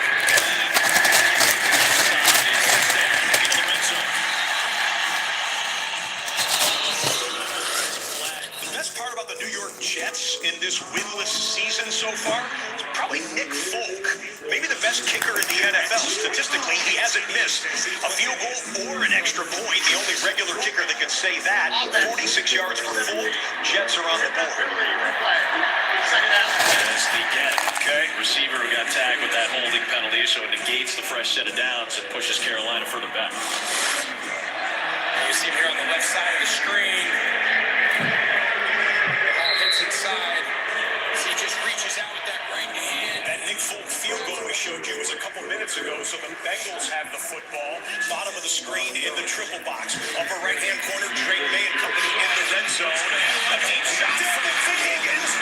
The New York Jets in this winless season so far is probably Nick Folk, maybe the best kicker in the NFL. Statistically, he hasn't missed a field goal or an extra point. The only regular kicker that can say that. 46 yards for Folk. Jets are on the board. That's the get. Okay. Receiver who got tagged with that holding penalty, so it negates the fresh set of downs and pushes Carolina further back. You see him here on the left side of the screen. Inside. He just reaches out with that right hand. That Nick Folk field goal we showed you was a couple minutes ago, so the Bengals have the football. Bottom of the screen in the triple box. Upper right-hand corner, Drake May and company in the red zone. A deep shot from Higgins.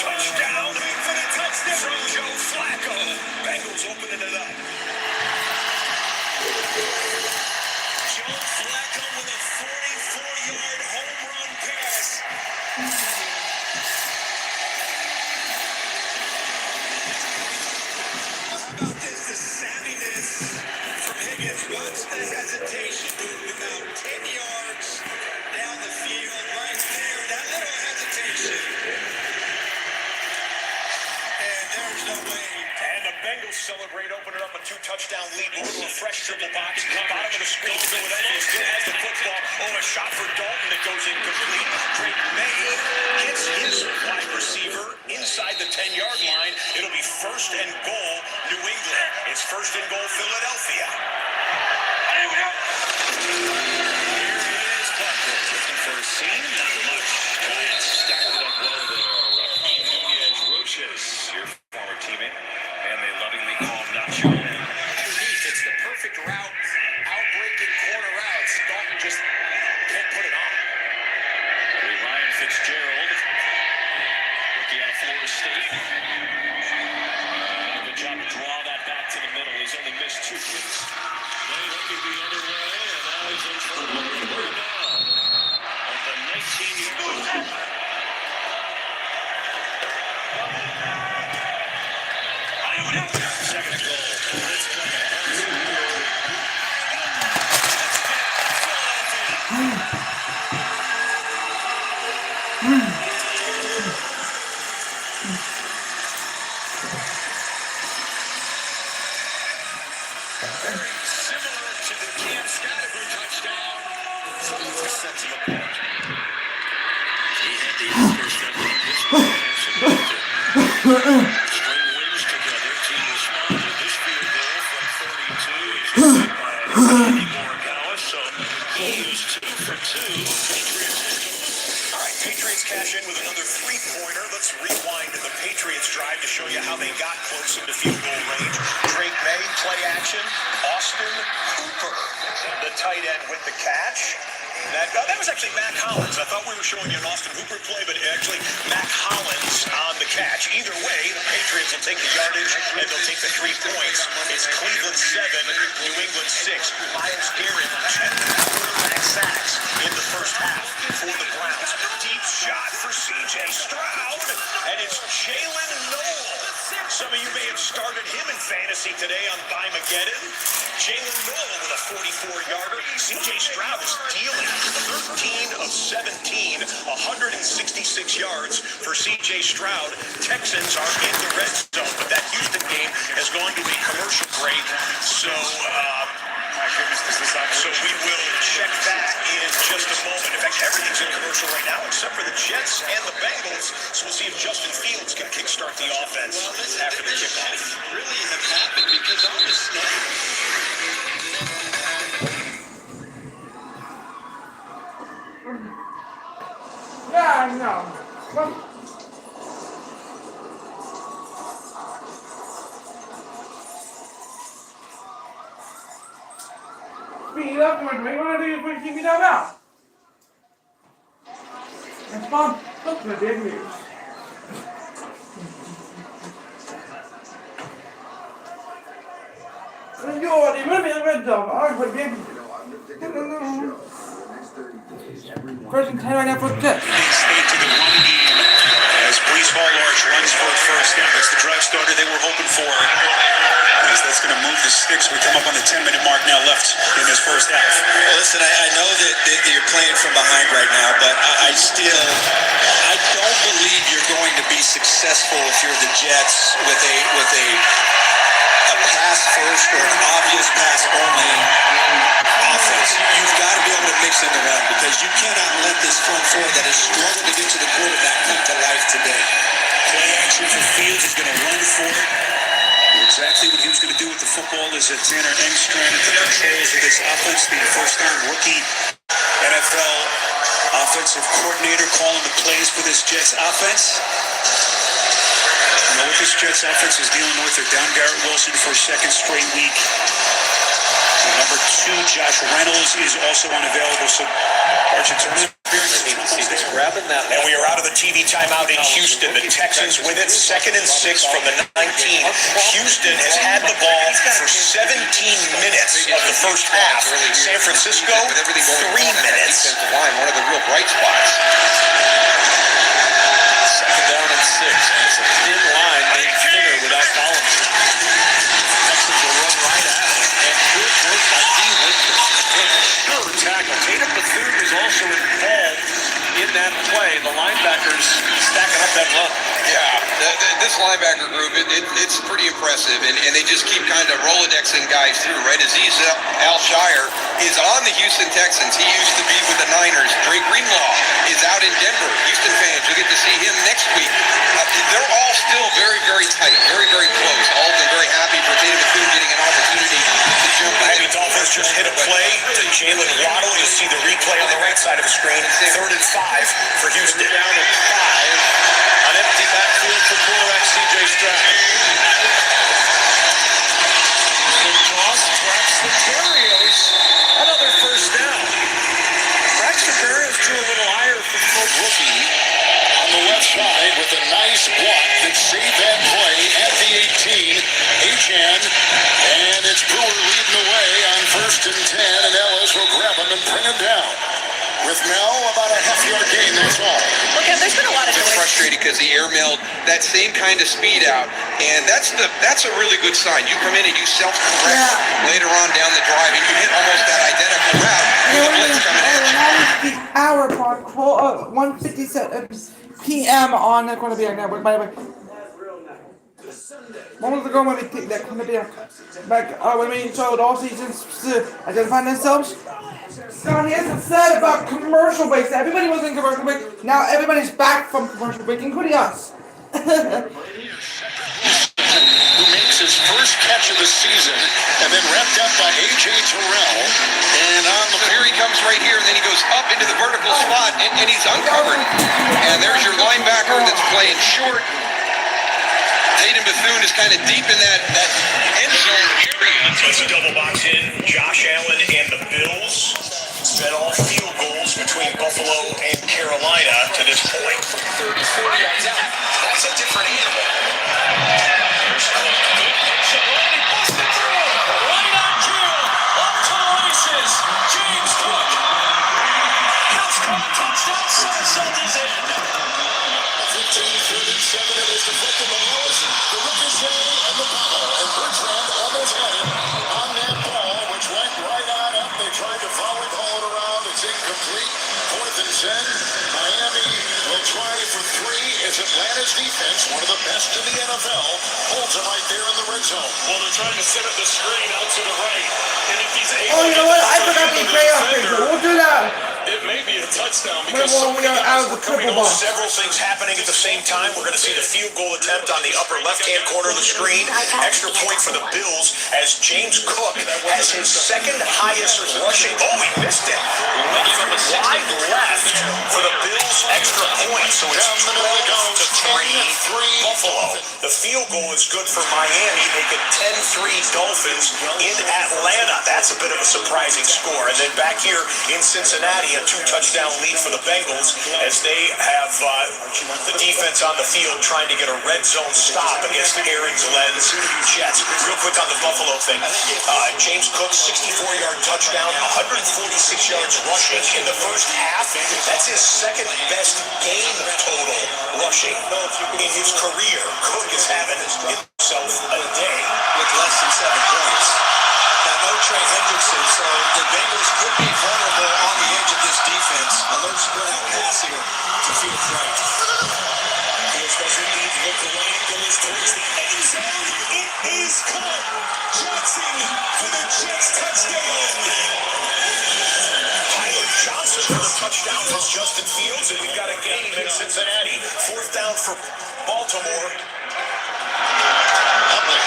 Touchdown for the touchdown from Joe Flacco. Bengals opening it up. Joe Flacco with a 44-yard home run pass. How about this? The savviness from Higgins. Watch the hesitation. Moving about 10 yards down the field. Right there. That little hesitation. And there's no way. And the Bengals celebrate, opening up a 2-touchdown lead. Moving to a fresh triple box. Bottom of the screen. Philadelphia still has the football. Oh, a shot for Dalton that goes incomplete. Drake May hits his wide receiver inside the 10-yard line. It'll be first and goal, New England. It's first and goal, Philadelphia. Here is Buckner looking for a seam. Not much. Giants started up well there. Raheem Nunez-Roches, your former teammate, and they lovingly call him Nacho. Underneath, it's the perfect route. Outbreaking corner routes. Dalton just can't put it on. Ryan Fitzgerald, rookie out of Florida State. Good job to draw that back to the middle. He's only missed 2 kicks. They looking the other way, and now he's in trouble. At the 19-yard line. Second goal. Similar to the Cam Scottaboo touchdown. This sets him apart. He had the Oscars that were this string wins together. Team responded. This field goal from 32 is by Andy Morikawa, so he used 2 for 2. All right, Patriots cash in with another 3-pointer. Let's rewind to the Patriots drive to show you how they got close into field goal range. Drake May, play action. Austin Hooper, the tight end with the catch. That was actually Mac Hollins. I thought we were showing you an Austin Hooper play, but actually Mac Hollins on the catch. Either way, the Patriots will take the yardage and they'll take the 3 points. It's Cleveland 7, New England 6. Myles Garrett, 10 quarterback sacks in the first half for the Browns. Deep shot for C.J. Stroud, and it's Jalen Noel. Some of you may have started him in fantasy today on Bimageddon. Jalen Noel with a 44-yarder. C.J. Stroud is dealing 13 of 17, 166 yards for C.J. Stroud. Texans are in the red zone, but that Houston game has gone to a commercial break. So we will check that in just a moment. In fact, everything's in commercial commercial right now, except for the Jets and the Bengals. So we'll see if Justin Fields can kickstart the offense after the kickoff. Really have happened because on the snap. Yeah, I know. Speed up, what do you want to do? You put keep me down now. That's fun. Look at the big news. You're the movie in red zone. I put big. First and 10 right now for the Jets. State to the run game as Brees Hall Arch runs for a first down. It's the drive starter they were hoping for. As that's going to move the sticks. We come up on the 10-minute mark now left in this first half. Well, listen, I know that you're playing from behind right now, but I don't believe you're going to be successful if you're the Jets with a pass first or an obvious pass only offense. You've got to be able to mix in the run because you cannot let this front four that has struggled to get to the quarterback come to life today. Play action for Fields. He's going to run for it. Exactly what he was going to do with the football is that Tanner Engstrand at the controls of this offense, the first-time rookie NFL offensive coordinator calling the plays for this Jets offense. You know what this Jets offense is dealing with? They're down Garrett Wilson for a second straight week. And number 2, Josh Reynolds, is also unavailable. So, Arch, in terms of and we are out of the TV timeout in Houston. The Texans with it, 2nd and 6 from the 19. Houston has had the ball for 17 minutes of the first half. San Francisco, 3 minutes. One of the real bright spots. 2nd down and 6. And it's a thin line made thinner without Collins. Texans will run right at it. And good work by D. Winters. Sure tackle. Tatum Bethune was also involved in that play. The linebackers stacking up that run. Yeah, this linebacker group, it's pretty impressive, and they just keep kind of Rolodexing guys through, right? Azeez Al-Shire is on the Houston Texans. He used to be with the Niners. Dre Greenlaw is out in Denver. Houston fans, you'll get to see him next week. They're all still very, very tight, very, very close. All of them very happy for Tatum Bethune getting an opportunity to jump in. Miami Dolphins just hit a play to Jalen Waddle. You'll see the replay on the right side of the screen. 3rd and 5 for Houston. Down at 5. An empty backfield for quarterback C.J. Stroud. The toss traps the Terriers. Another first down. Braxton Berrios drew a little higher from the rookie On the left side with a nice block that saved that play at the 18. Achan, and it's Brewer leading the way on 1st and 10, and Ellis will grab him and bring him down. With Mel, about a half-yard gain, that's all. Okay, there's been a lot of It's noise. frustrated because he airmailed that same kind of speed out, and that's a really good sign. You come in and you self-correct later on down the drive, and you hit almost that identical route with a blitz coming at you. Now is the hour part, 1:57 p.m. on the Corner Network. By the way, moments ago when we picked that Corner back, when we showed all seasons identifying themselves. Scott hasn't said about commercial breaks. Everybody was in commercial break. Now everybody's back from commercial break, including us. Who makes his first catch of the season, and then wrapped up by A.J. Terrell. And on the Here he comes right here, and then he goes up into the vertical spot, and he's uncovered. And there's your linebacker that's playing short. Tatum Bethune is kind of deep in that end zone area. It's a double box in. Josh Allen and the Bills sped all field goals between Buffalo and Carolina to this point. 30, 40 yards out. That's a different animal. Right on cue. Up to the races. James Cook. House call touchdown. Sarasota is in. 15-37, it is deflected by Ellis. The ricochet and the power. And Bridgeland almost had it on that ball, which went right on up. They tried to foul it, haul it around. It's incomplete. 4th and 10. Miami will try for 3 as Atlanta's defense, one of the best in the NFL, holds it right there in the red zone. Well, they're trying to set up the screen out to the right. And if he's able Oh, you know what? I forgot the playoff picture. We'll do that. It may be a touchdown Well, because so we many are guys out of were the coming triple off. ball. Several things happening at the same time. We're going to see the field goal attempt on the upper left-hand corner of the screen. Extra point for the Bills as James Cook has his second highest rushing. Oh, he missed it. Wide left for the Bills extra point. So it's 12-3 Buffalo. The field goal is good for Miami. Make it 10-3 Dolphins in Atlanta. That's a bit of a surprising score. And then back here in Cincinnati, a 2-touchdown lead for the Bengals as they have the defense on the field trying to get a red zone stop against Aaron Glenn's Jets. Real quick on the Buffalo thing. James Cook, 64-yard touchdown, 146 yards rushing in the first half. That's his second best game total rushing in his career. Cook is having himself a day with less than 7 points. Now, no Trey Hendrickson, so the Bengals could be vulnerable on the edge of this defense. Alert spread out pass here to Fields right. Fields doesn't need to look away, goes towards the end zone. It is caught. Johnson for the Jets touchdown. Tyler Johnson for the touchdown from Justin Fields, and we've got a game in Cincinnati. 4th down for Baltimore. On the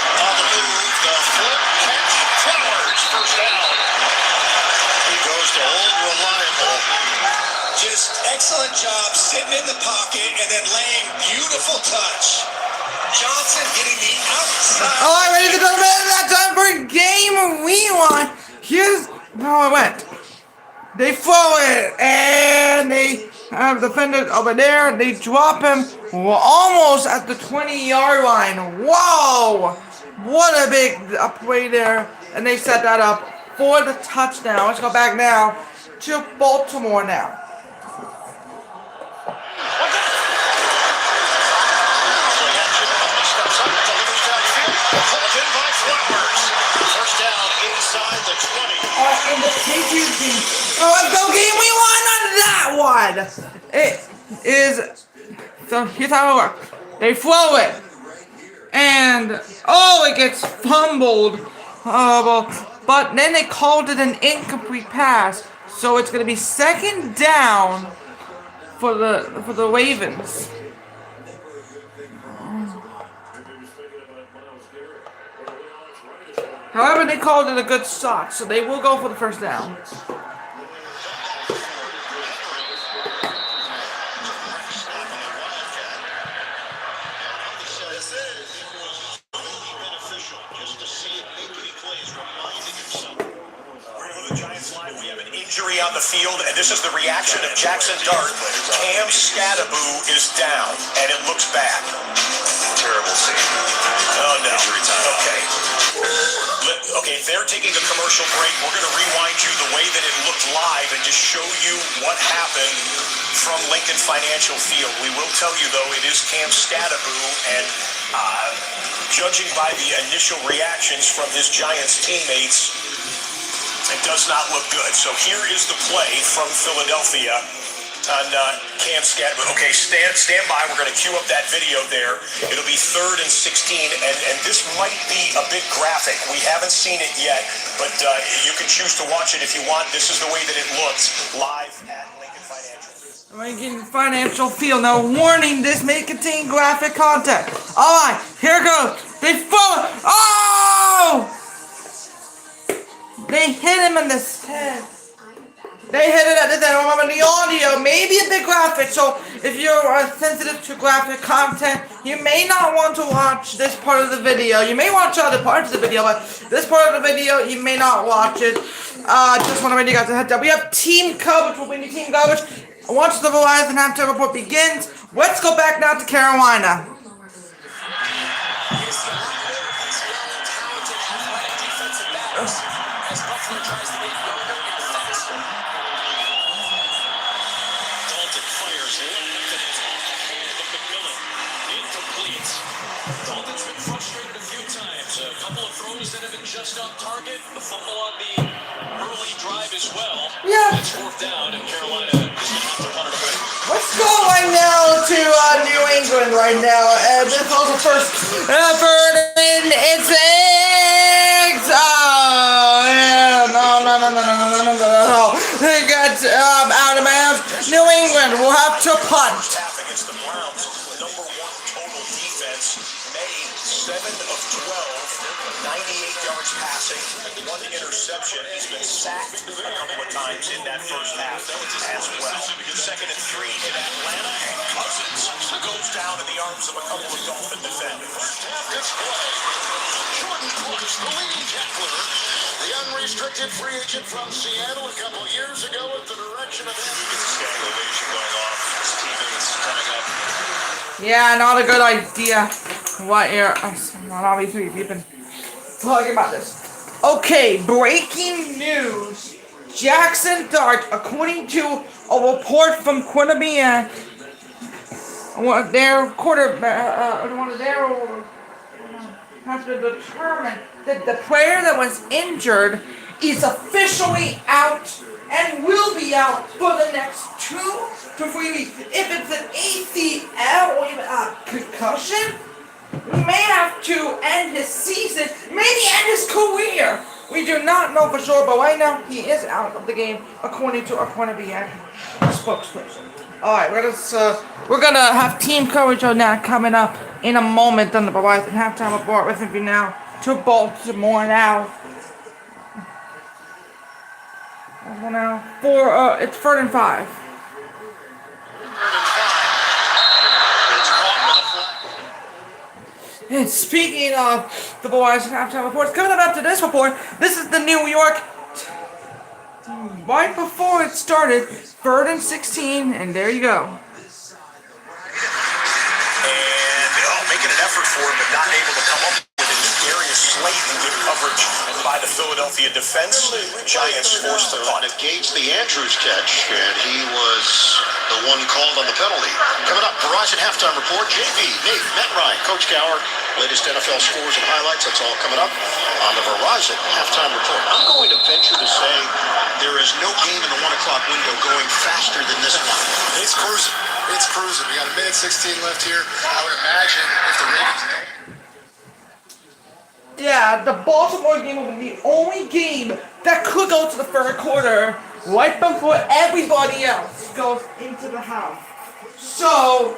move, the flip catch, Flowers, first down. He goes to old reliable. Just excellent job sitting in the pocket and then laying beautiful touch. Johnson getting the outside. All right, ready to go to that time for Game Rewind. Here's how it went. They throw it, and they have the defender over there. They drop him almost at the 20-yard line. Whoa! What a big play there. And they set that up for the touchdown. Let's go back now to Baltimore now. Caught in by Flowers. First down inside the 20. In the Patriots game. Oh, let's go Game Rewind on that one. It is. So here's how it works. They throw it. And, oh, it gets fumbled. But then they called it an incomplete pass. So it's going to be 2nd down for the Ravens. However, they called it a good shot, so they will go for the 1st down. Injury on the field, and this is the reaction of Jackson Dart. Cam Scadaboo is down, and it looks bad. Terrible scene. Oh, no. Injury time. Okay. Okay, they're taking a commercial break. We're going to rewind you the way that it looked live and just show you what happened from Lincoln Financial Field. We will tell you, though, it is Cam Scadaboo, and judging by the initial reactions from his Giants teammates, it does not look good. So here is the play from Philadelphia on Cam Scadaboo. Okay, stand by. We're going to cue up that video there. It'll be 3rd and 16, and this might be a bit graphic. We haven't seen it yet, but you can choose to watch it if you want. This is the way that it looks live at Lincoln Financial. Lincoln Financial Field. Now, warning, this may contain graphic content. All right, here goes. They throw it. Oh! They hit him in the head. They hit it at the head. Remember, the audio may be a bit graphic, so if you're sensitive to graphic content, you may not want to watch this part of the video. You may watch other parts of the video, but this part of the video, you may not watch it. Just want to give you guys a heads up. We have team coverage. We'll bring you team coverage. Once the Verizon halftime report begins, let's go back now to Carolina. Dalton fires left, and it's off the hand of McMillan. Incomplete. Dalton's been frustrated a few times. A couple of throws that have been just on target. The fumble on the early drive as well. Yeah. It's 4th down, and Carolina is going to have to punt it away. Let's go right now to New England right now. And this was the first effort in its eggs. Oh, yeah. No. They got out of New England will have to punt. Half against the Browns, number 1 total defense, made 7 of 12, 98 yards passing, 1 interception. He's been sacked a couple of times in that first half as well. 2nd and 3 in Atlanta, and Cousins goes down in the arms of a couple of Dolphin defenders. Jordan Brooks, the leading tackler, the unrestricted free agent from Seattle a couple years ago at the direction of Gets a standing ovation going off. His teammates coming up. Yeah, not a good idea. What here? Well, obviously, we've been talking about this. Okay, breaking news. Jackson Dart, according to a report from Quinnipiac, their quarterback, one of their has been determined that the player that was injured is officially out and will be out for the next 2 to 3 weeks. If it's an ACL or even a concussion, we may have to end his season, maybe end his career. We do not know for sure, but right now he is out of the game, according to a Quinnipiac spokesperson. All right, we're gonna have team coverage on that coming up in a moment on the Verizon halftime report. With you now to Baltimore now. It's 3rd and 5. And speaking of the Verizon halftime reports, coming up after this report, this is the New York. Right before it started, 3rd and 16, and there you go. And making an effort for it, but not able to come up with it. Darius Slayton, good coverage by the Philadelphia defense. Giants forced the punt. negates the Andrews catch, and he was the one called on the penalty. Coming up, Verizon halftime report. JB, Nate, Matt Ryan, Coach Gower, latest NFL scores and highlights. That's all coming up on the Verizon halftime report. I'm going to venture to say there is no game in the 1 o'clock window going faster than this one. It's cruising. It's cruising. We got a minute 16 left here. I would imagine if the Ravens don't. Yeah, the Baltimore game will be the only game that could go to the 3rd quarter right before everybody else goes into the half. So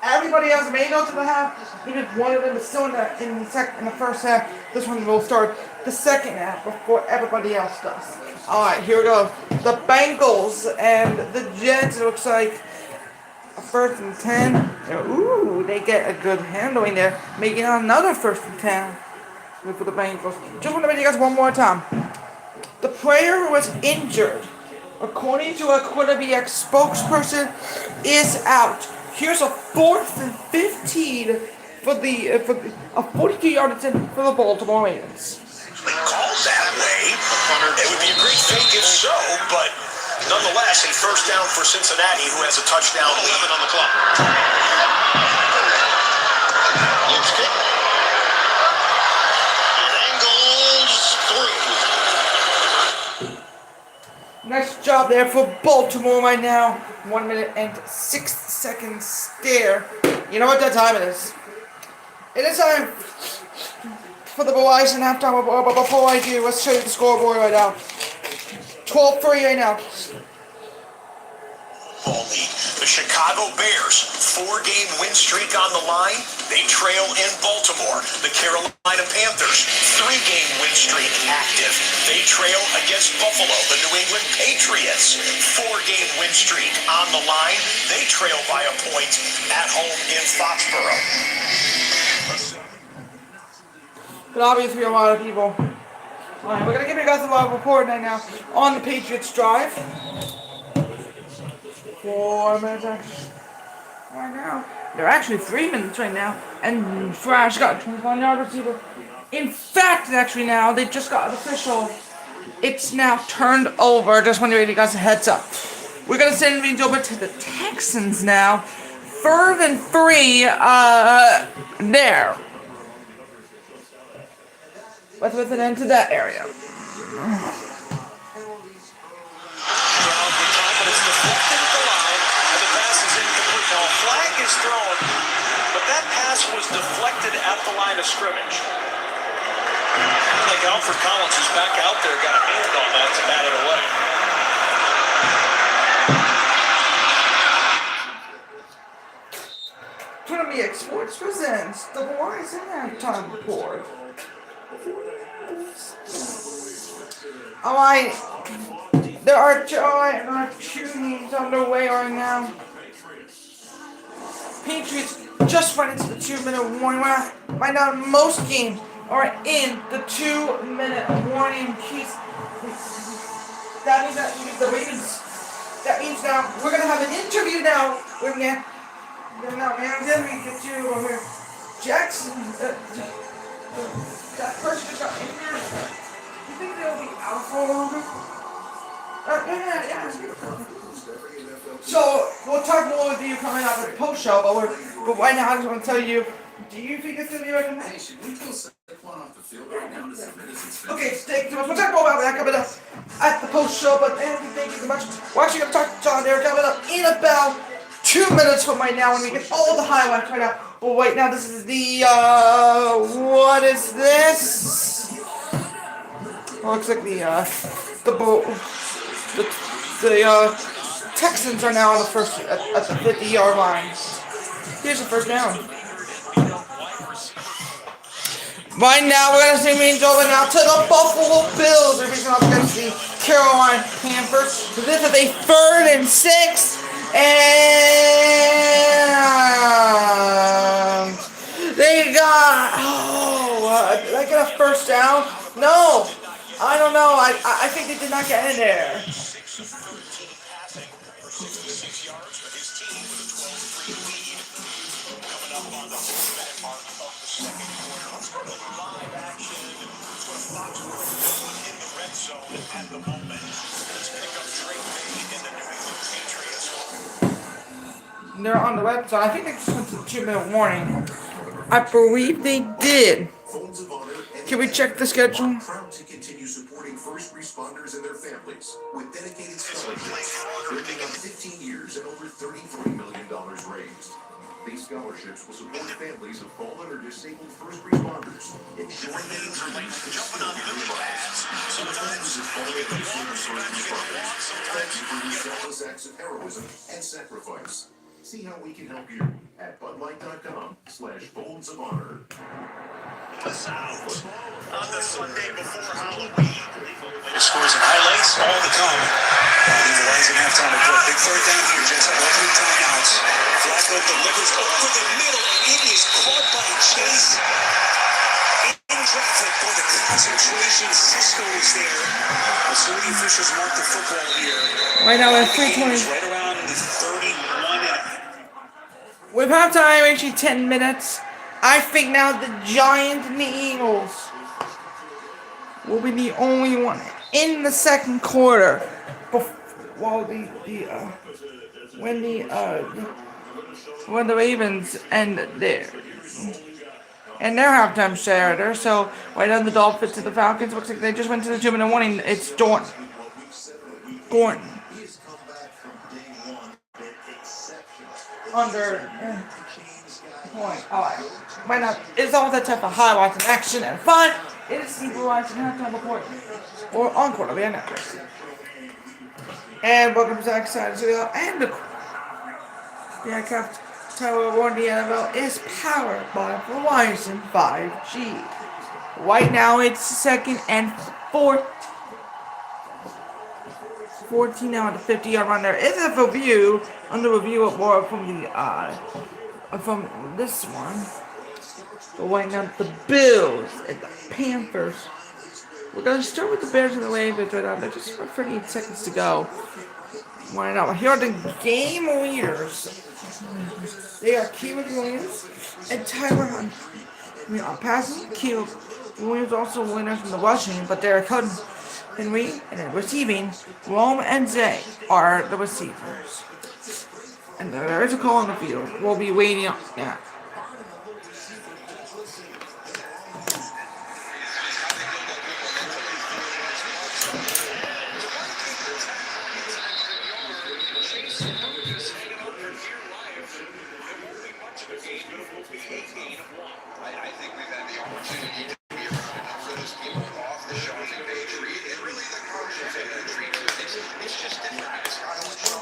everybody else may go to the half. Even if one of them is still in the first half, this one will start the second half before everybody else does. All right, here we go. The Bengals and the Jets. It looks like a 1st and 10. Ooh, they get a good handling there, making another 1st and 10 for the Bengals. Just want to make you guys one more time. The player who was injured, according to a Quinnipiac spokesperson, is out. Here's a 4th and 15 for a 42-yard attempt for the Baltimore Ravens. Called that way. It would be a great fake if so, but nonetheless, a 1st down for Cincinnati, who has a touchdown lead on the clock. Lips kick. Nice job there for Baltimore right now. 1 minute and 6 seconds there. You know what that time it is? It is time for the Verizon halftime. But before I do, let's show you the scoreboard right now. 12-3 right now. Ball lead. The Chicago Bears, 4-game win streak on the line. They trail in Baltimore. The Carolina Panthers, 3-game win streak active. They trail against Buffalo. The New England Patriots, 4-game win streak on the line. They trail by a point at home in Foxborough. But obviously a lot of people. Alright, we're going to give you guys a live report right now on the Patriots drive. 4 minutes right now. They're actually 3 minutes right now. And Thrash got a 25-yard receiver. In fact, actually now, they just got an official. It's now turned over. Just want to give you guys a heads up. We're going to send things over to the Texans now. 3rd and 3 there. Let's listen into that area. Flag is thrown, but that pass was deflected at the line of scrimmage. Like Alfred Collins is back out there, got a hand on that to bat it away. WMEX Sports presents the Verizon Halftime Report. Alright, there are two games underway right now. Patriots just went into the 2-minute warning. Right now, most games are in the 2-minute warning. That means the Ravens. That means now we're gonna have an interview now with man. Then we get to over Jackson. That person just got injured. You think they'll be out for longer? Yeah. So we'll talk more with you coming up at the post show, but right now I just want to tell you. Do you think it's gonna be recommended? Hey, should we pull Saquon off the field right now to submit his expenses? Okay, we'll talk more about that coming up at the post show. But Anthony, thank you so much. We're actually gonna talk to John there coming up in about 2 minutes from right now when we get all the highlights right now. Well, wait, now this is the what is this? Well, looks like the Texans are now on the first at the 50-yard line. Here's the first down. Right now, we're going to see Means over now to the Buffalo Bills. They're facing up against the Carolina Panthers. This is a 3rd and 6. And they got, did I get a first down? No, I don't know. I think they did not get in there. They're on the red side. I think they just went to the 2-minute warning. I believe they did. Can we check the schedule? Proud to continue supporting first responders and their families with dedicated scholarships, working on 15 years and over $33 million raised. These scholarships will support families of fallen or disabled first responders in joining jumping on the lives. Sometimes it's falling or disabled first responders. Thank you for these selfless acts of heroism and sacrifice. See how we can help you at budlight.com/Folds of Honor. The South on the Sunday before Halloween. Scores and highlights all to come. The Verizon halftime report. Big 3rd down here, Jets. Opening timeouts. Flacco delivers over the middle, and it is caught by Chase. In traffic for the concentration. Cisco is there. The security officials mark the football here. Right now we're at 3:20. Right around the 31. With halftime actually 10 minutes, I think now the Giants and the Eagles will be the only one in the second quarter. While when the Ravens end their halftime starter. So right now the Dolphins to the Falcons. Looks like they just went to the 2-minute warning. It's Gordon. Under point. Alright. Right now, it's all that type of highlights and action and fun. It is the Verizon halftime report. Or encore to be announced. And welcome to Zach Side and the Aircraft Tower Award. The NFL is powered by Verizon 5G. Right now, it's 2nd and 4. 14 now at the 50-yard line. There is a review under review of more from this one. But right now the Bills and the Panthers. We're gonna start with the Bears and the Ravens right now. They're just 38 seconds to go. Right now, here are the game leaders. They are Caleb Williams and Tyler Hunt. Passing, Caleb Williams also winners from the rushing, but they're cutting. Henry and then receiving, Rome and Zay are the receivers. And there is a call on the field. We'll be waiting on that. I think we've had the opportunity to be around enough of those people off the Shopping Page read and really the commercials and the treat. It's just different. It's not always together.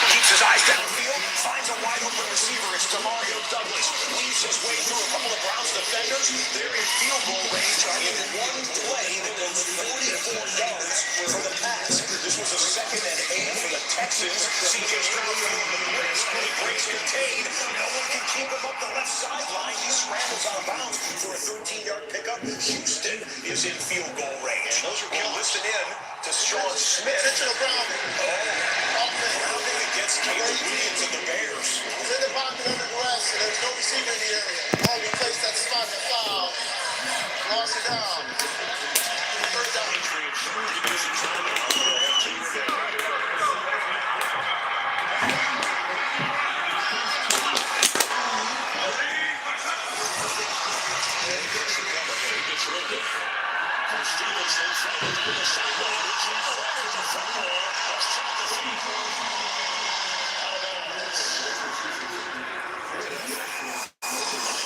Keeps his eyes downfield, finds a wide open receiver. It's Demario Douglas. Weaves his way through a couple of Browns defenders. They're in field goal range in one play that goes 44 yards for the pass. This was a 2nd and 8 for the Texans. C.J. Stroud on the blitz, and he breaks contain. No one can keep him up the left sideline. He scrambles out of bounds for a 13-yard pickup. Houston is in field goal range. We'll listen in to Sean Smith. Rounding against Caleb Williams and the Bears. He's in the pocket under duress, and there's no receiver in the area. Oh, we placed that spot to foul. Lost it down. Third down.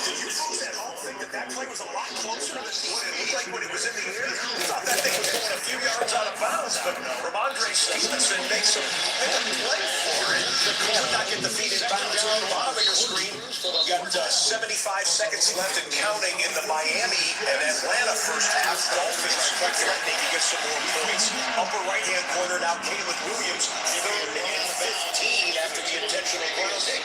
Did you folks at home think that play was a lot closer than what it looked like when it was in the air? I thought that thing was going a few yards out of bounds, but Ramondre Stevenson makes a big play for it. Could not get the feet in bounds. On the bigger screen, got 75 seconds left and counting in the Miami and Atlanta first half. Dolphins quite threatening to get some more points. Upper right-hand corner now, Caleb Williams, 3rd and 15 after the intentional grounding.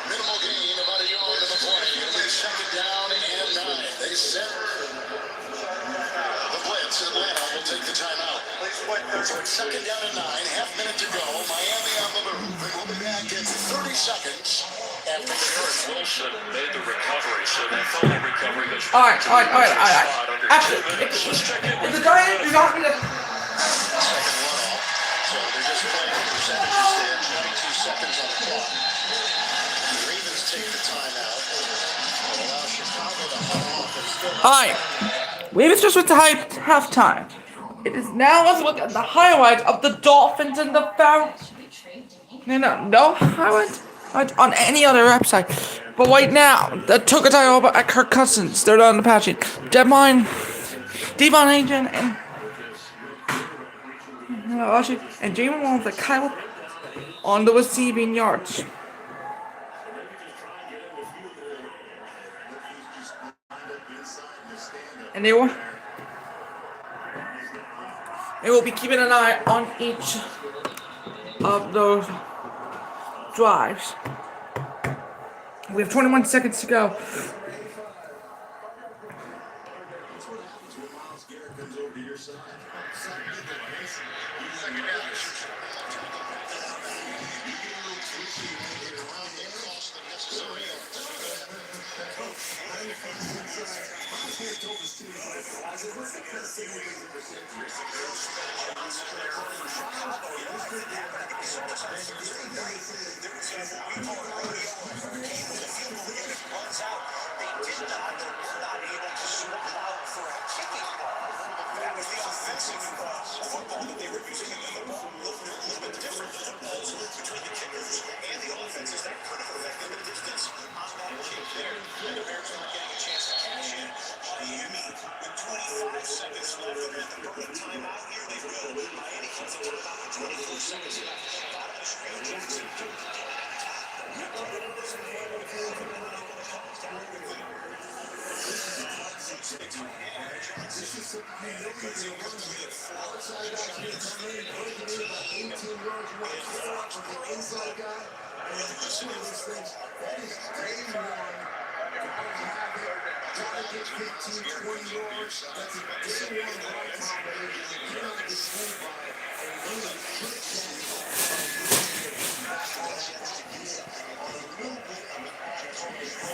Minimal gain, about a yard of the play. It'll be 2nd down and 9. They set the blitz. Atlanta will take the timeout. So it's 2nd down and 9. Half minute to go. Miami on the move. And we'll be back in 30 seconds after the first. Wilson made the recovery, so that fumble recovery goes All right. Actually, if the Giants do not get a Second runoff. So they're just playing the percentages there. 22 seconds on the clock. The Ravens take the timeout. Allow Chicago to huddle off and still. All right. Ravens just went to halftime. It is now let's look at the highlights of the Dolphins and the Falcons. No highlights on any other website. But right now, the took a title over at Kirk Cousins. They're on the patching. Devon Agent and Jalen Walls and Kyle on the receiving yards. And they will be keeping an eye on each of those drives. We have 21 seconds to go. Seconds left.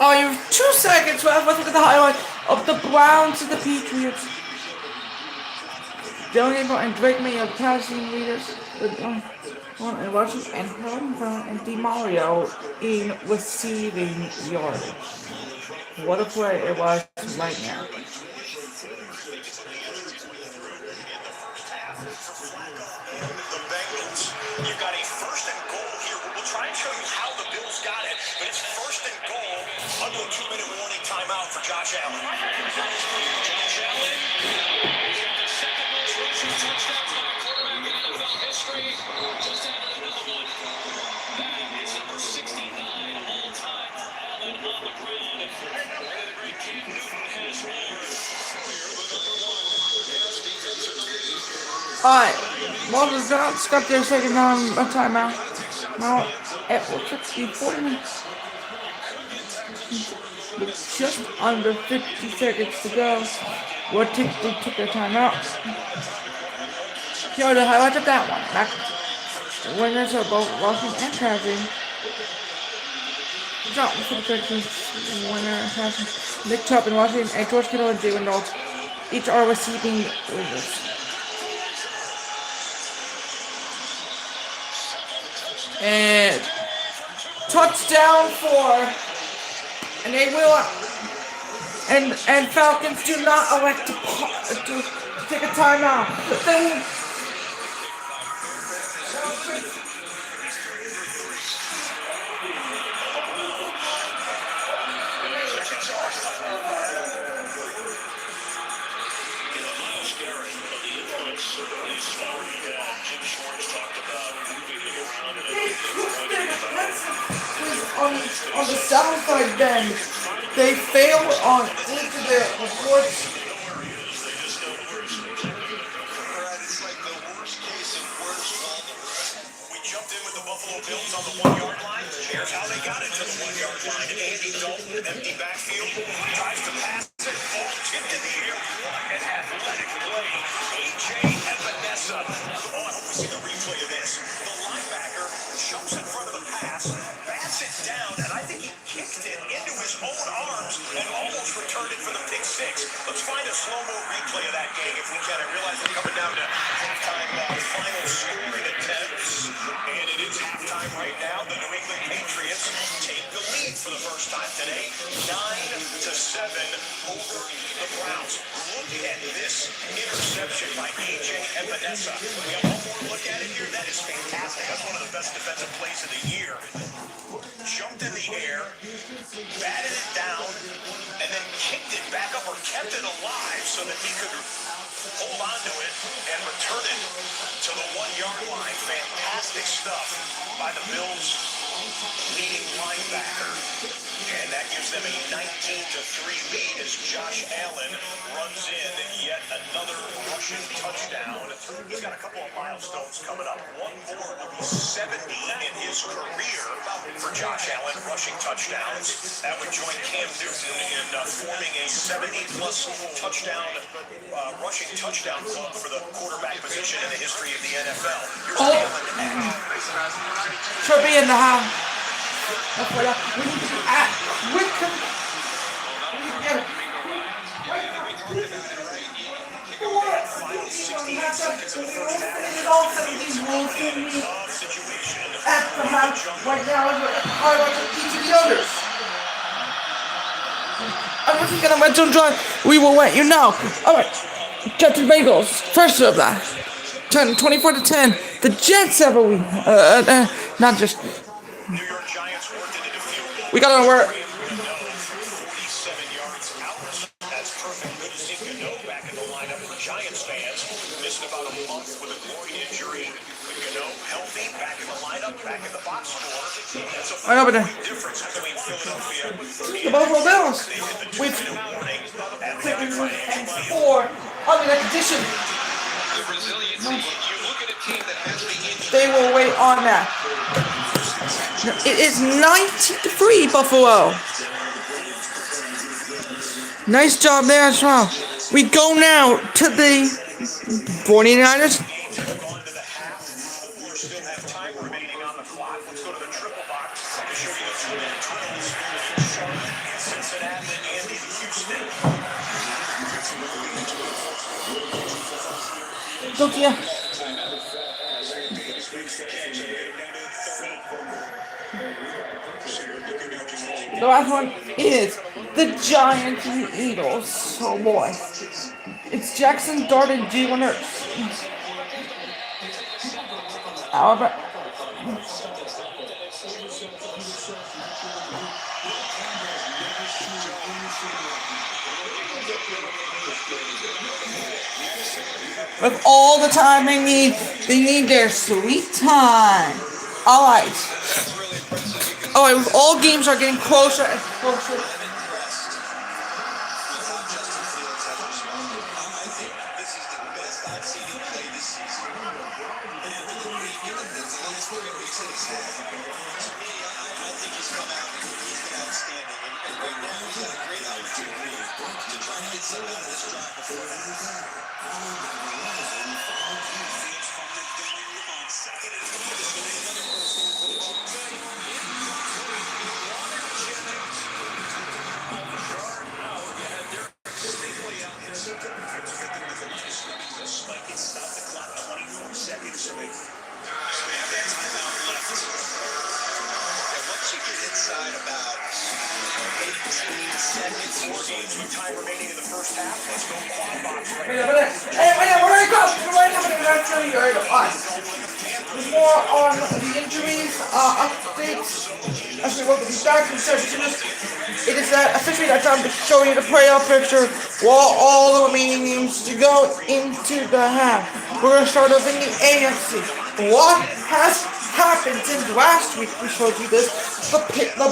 Oh, you have 2 seconds left. Let's look at the highlight of the Browns and the Patriots. Dylan Gabriel and Drake May are the passing leaders with and rushing, and Helen Brown and DeMario in receiving yardage. What a play it was right now. The Bengals. You've got a first and goal here. We'll try and show you how the Bills got it, but it's first and goal under a 2-minute warning timeout for Josh Allen. Josh Allen, he's got the second most rushing touchdowns by a quarterback in NFL history. Just added another one. That is number 69 all time. Allen on the ground. And the great Cam Newton has more. Alright, well, the Giants got their second a timeout. Now, it looks like the 40 minutes. With just under 50 seconds to go. They took their timeout. Here are the highlights of that one. Back winners are both rushing and passing. Drop for the Patriots. Winner and passing. Nick Chubb and rushing, and George Kittle and Jalen Dalton each are receiving winners. And touchdown and they will, and Falcons do not elect to take a timeout. But then on the south side bend, they failed on each of their reports. We jumped in with the Buffalo Bills on the 1-yard line. Here's how they got it to the 1-yard line. Andy Dalton, empty backfield, tries to pass it, ball tipped in the air, and athletic play. A.J. Epinesa. Oh, I hope we see the replay of this. The linebacker jumps in front of the pass, bats it down, and I think he kicked it into his own arms and almost returned it for the pick six. Let's find a slow-mo replay of that game if we can. I realize we're coming down to halftime final scoring attempts, and it is halftime right now. The New England Patriots take the lead for the first time today, 9-7 over the Browns. Look at this interception by A.J. Epinesa. We have one more look at it here. That is fantastic. That's one of the best defensive plays of the year. Jumped in the air, batted it down, and then kicked it back up or kept it alive so that he could hold on to it and return it to the 1-yard line. Fantastic stuff by the Bills' leading linebacker. And that gives them a 19-3 lead as Josh Allen runs in yet another rushing touchdown. He's got a couple of milestones coming up. One more will be 70 in his career for Josh Allen rushing touchdowns. That would join Cam Newton in forming a 70-plus touchdown rushing touchdown club for the quarterback position in the history of the NFL. Here's Allen. Should be in the house. That's what we need to be at. At the house right now is a highlight of each of the others. I'm looking at a red zone drive. We will let you know. Alright. Jets and Bengals. First of that. 24-10. The Jets have a win. Not just. New York Giants worked it into field. We gotta work. 47 yards out. That's perfect. Good to see Gano back in the lineup for Giants fans. Missed about a month with a groin injury. Gano healthy, back in the lineup, back in the box score. That's a big difference between Philadelphia the Buffalo Bills with 4 under that condition. The resiliency, you look at a team that has the injury. They will wait on that. It is 93 Buffalo. Nice job there as well. We go now to the 49ers. We still have time remaining on the clock. Let's go to the triple box to show you the two-man drills. Charlotte and Cincinnati and in Houston. Look here. The last one is the Giants and the Eagles. Oh boy. It's Jackson Dart and Jalen Hurts. However, with all the time they need their sweet time. Alright. Alright, with all games are getting closer and closer. More on the injuries, updates, as we look at the back and sessions. It is officially that time to show you the playoff picture while all the remaining games to go into the half. We're going to start off in the AFC. What has happened since last week we showed you this? The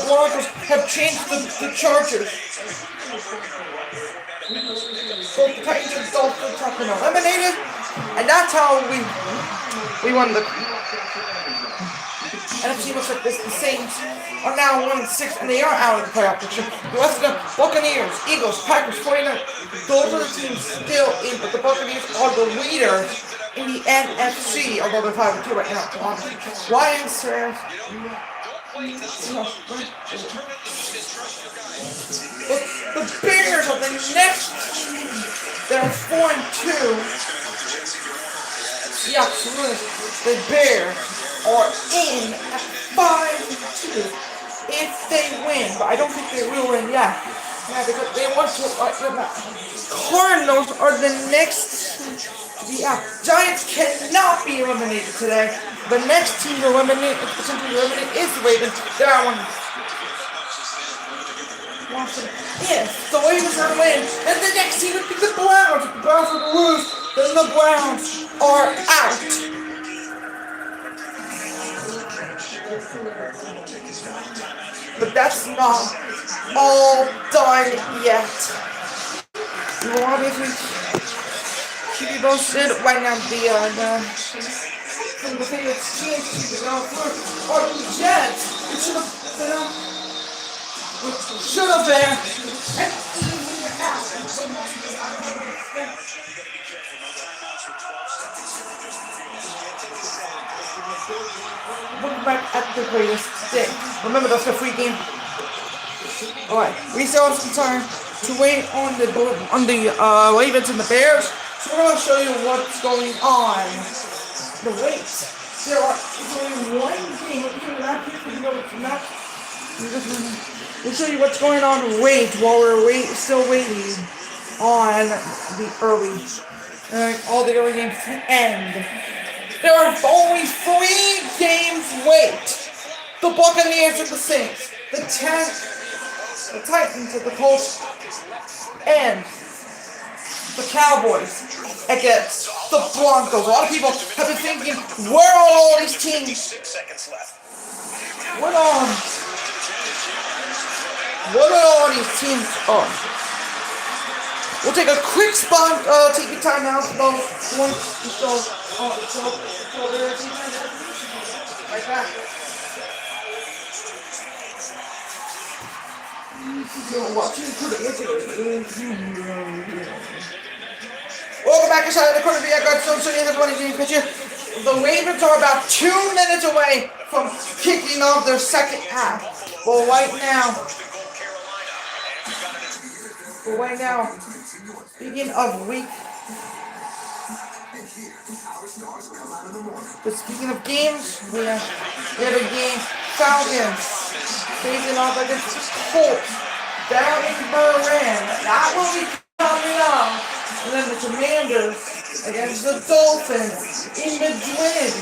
Broncos have changed the Chargers. So the Titans and Dolphins have been eliminated, and that's how we won the NFC. Looks like this. The Saints are now 1-6, and they are out of the playoff picture. The rest of the Buccaneers, Eagles, Packers, 49ers, those are the teams still in, but the Buccaneers are the leaders in the NFC, although they're 5-2 right now. Lions, the Bears are the next. They're 4-2. Yeah, absolutely. The Bears are in at 5-2 if they win, but I don't think they will win. Yeah, because they want to. Cardinals are the next. Yeah, Giants cannot be eliminated today. The next team to potentially eliminate is the Ravens. They're at 1. If the Ravens are to win, then the next team would be the Browns. If the Browns are to lose, then the Browns are out. But that's not all done yet. You will obviously keep you posted right now. The favorites teams to go through are the Jets. It should have been an easy out. Look back at the greatest day. Remember, that's the free game. Alright, we still have some time to wait on the Ravens and the Bears. So we're going to show you what's going on. The wait. There are only one game. We'll show you what's going on. Wait while we're still waiting on the early, all the early games to end. There are only 3 games wait. The Buccaneers and the Saints, the Titans and the Colts, and the Cowboys against the Broncos. A lot of people have been thinking, where are all these teams? What are all these teams on? We'll take a quick spot, take your time out. No, one, just go, right back. You're watching Welcome back inside the corner. I got so many everybody getting picture. The Ravens are about 2 minutes away from kicking off their second half. But right now, speaking of games, we had a game. Falcons facing off against the Colts down in Berlin. That will be coming up. And then the Commanders against the Dolphins in Madrid.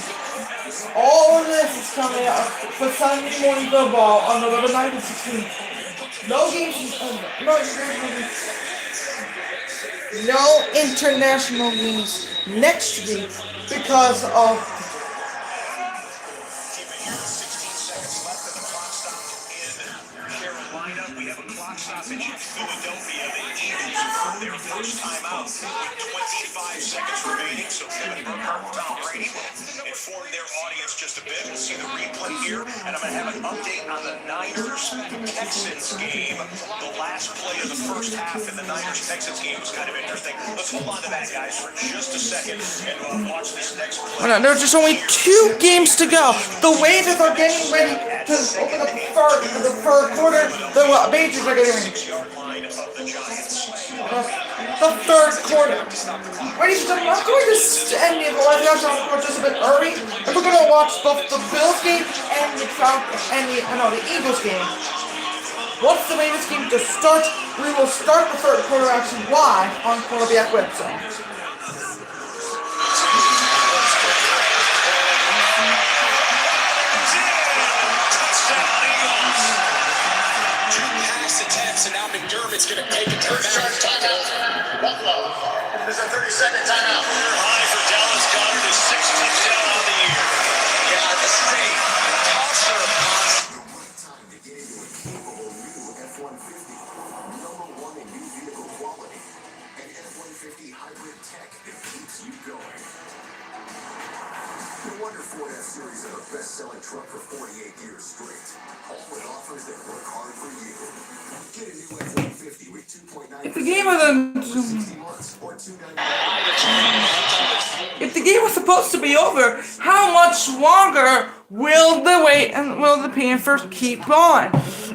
All of this is coming up for Sunday morning football on November 9th and 16th. No international games next week because of We have a clock stoppage in Philadelphia. The Eagles are their first time out with 25 seconds remaining. So Kevin Burkhardt and Tom Brady will inform their audience just a bit. We'll see the replay here. And I'm going to have an update on the Niners-Texans game. The last play of the first half in the Niners-Texans game was kind of interesting. Let's hold on to that, guys, for just a second and watch this next play. Well, no, there's just only 2 games to go. The Ravens are getting ready to open up the third quarter. The Patriots are getting ready. The third quarter. Ladies and gentlemen, I'm going to end the live just a bit early. And we're going to watch both the Bills game and the Eagles game. Once the Ravens game to start, we will start the third quarter action live on Quarterback website. And now McDermott's going to take it to the timeout. Buffalo. This is a 30-second timeout. High for Dallas Goedert, his 6th touchdown on the year. Yeah, this is a tosser pass. Time to get into a capable new F-150. Number 1 in new vehicle quality. An F-150 hybrid tech that keeps you going. No wonder Ford F-Series are the best-selling truck for 48 years straight. All with offers that work hard for you. Get a new F-150 with 2.9. If the game was supposed to be over, how much longer will the Panthers keep on?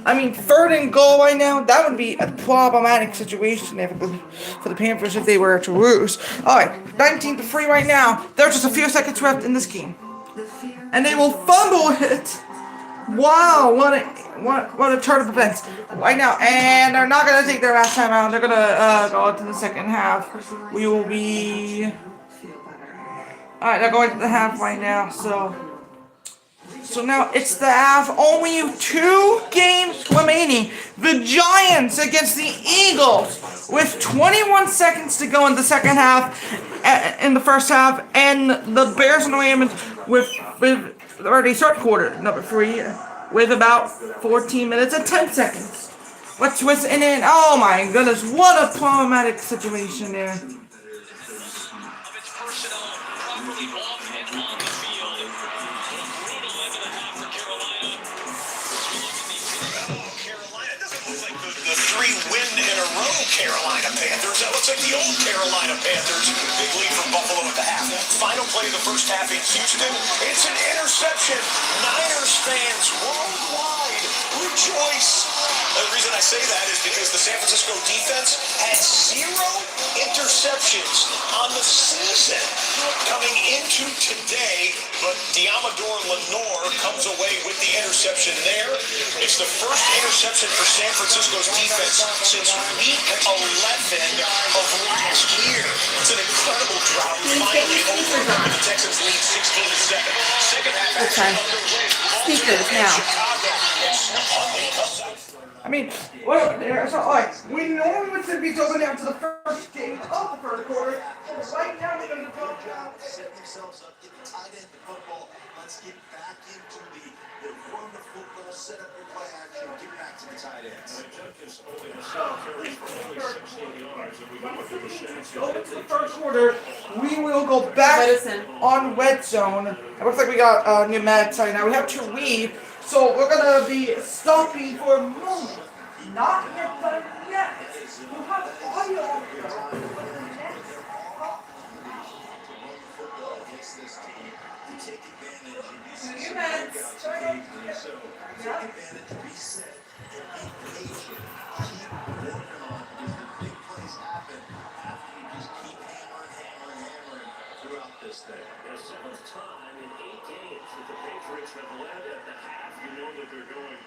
I mean, 3rd and goal right now, that would be a problematic situation for the Panthers if they were to lose. Alright, 19-3 right now. There's just a few seconds left in this game. And they will fumble it. Wow, what a turn of events right now, and they're not gonna take their last time out. They're gonna go into the second half. We will be all right. They're going to the half right now. So now it's the half. Only 2 games remaining. The Giants against the Eagles with 21 seconds to go in the second half, in the first half, and the Bears and the Ravens with already start quarter number 3 with about 14 minutes and 10 seconds. Let's twist in and oh my goodness, what a problematic situation there. The 3-win-in-a-row Carolina Panthers. That looks like the old Carolina Panthers. Big lead for Buffalo at the half. Final play of the first half in Houston. It's an interception. Niners fans worldwide rejoice. The reason I say that is because the San Francisco defense had 0 interceptions on the season coming into today, but Diamador Lenore comes away with the interception there. It's the first interception for San Francisco's defense since week 11 of last year. It's an incredible drought. Finally over, and the Texans lead 16-7. Second half action underway. Speakers now. mean, well, so alright, we normally would be going down to the first game of the first quarter. So right now we're going to talk about Set themselves up, get the tight end to football. Let's get back into the run the football, set up your play action, get back to the tight ends. Go into the first quarter. We will go back on red zone. It looks like we got new mad sorry now. We have to read. So we're gonna be stopping for a moment. Not yet done yet. We'll have audio. New meds. The seventh time in 8 games that the Patriots have led at the half. You know that they're going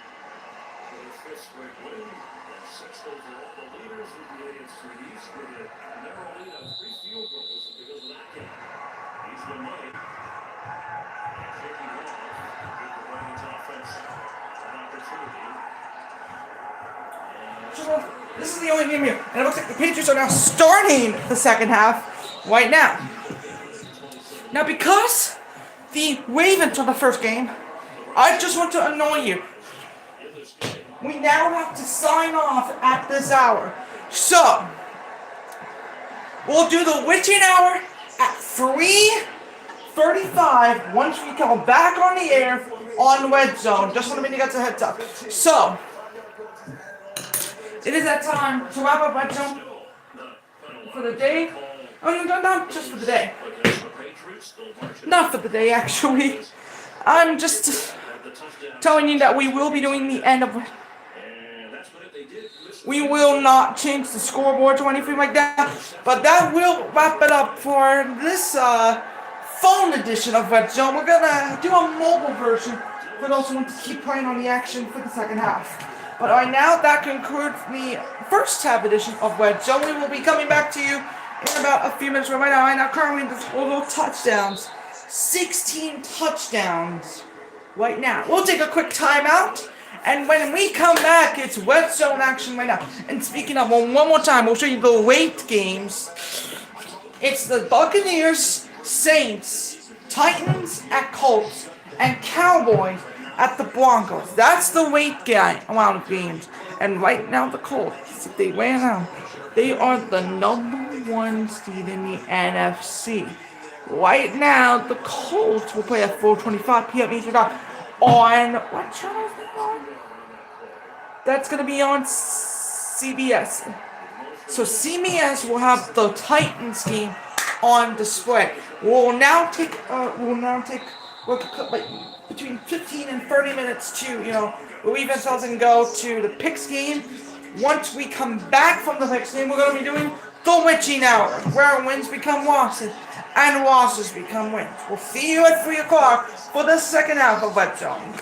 for their fifth straight win and sixth overall. The leaders of the AFC East with a narrow lead on 3 field goals because of that game. He's the money. Kicking off with the Ravens offense an opportunity. This is the only game here, and it looks like the Patriots are now starting the second half right now. Now, because the Ravens won the first game, I just want to annoy you. We now have to sign off at this hour. So, we'll do the witching hour at 3:35 once we come back on the air on Red Zone. Just want to make you guys a heads up. So, it is that time to wrap up Red Zone for the day. Oh, no, not just for the day. Not for the day, actually. I'm just telling you that we will be doing the end of... We will not change the scoreboard or anything like that. But that will wrap it up for this phone edition of Red Zone. We're going to do a mobile version for those who want to keep playing on the action for the second half. But right now, that concludes the first half edition of Red Zone. We will be coming back to you in about a few minutes from right now. Currently, the total touchdowns, 16 touchdowns right now. We'll take a quick timeout, and when we come back, it's Red Zone action right now. And speaking of, one more time, we'll show you the late games. It's the Buccaneers, Saints, Titans at Colts, and Cowboys at the Broncos. That's the late amount of games. And right now, the Colts, if they win out, they are the number 1 seed in the NFC. Right now, the Colts will play at 4:25 p.m. Eastern Time on what channel is that on? That's gonna be on CBS. So CBS will have the Titans game on display. We'll now take between 15 and 30 minutes to relieve ourselves and go to the Picks game. Once we come back from the Picks game, we're going to be doing the witching hour, where wins become losses and losses become wins. We'll see you at 3 o'clock for the second half of Red Zone.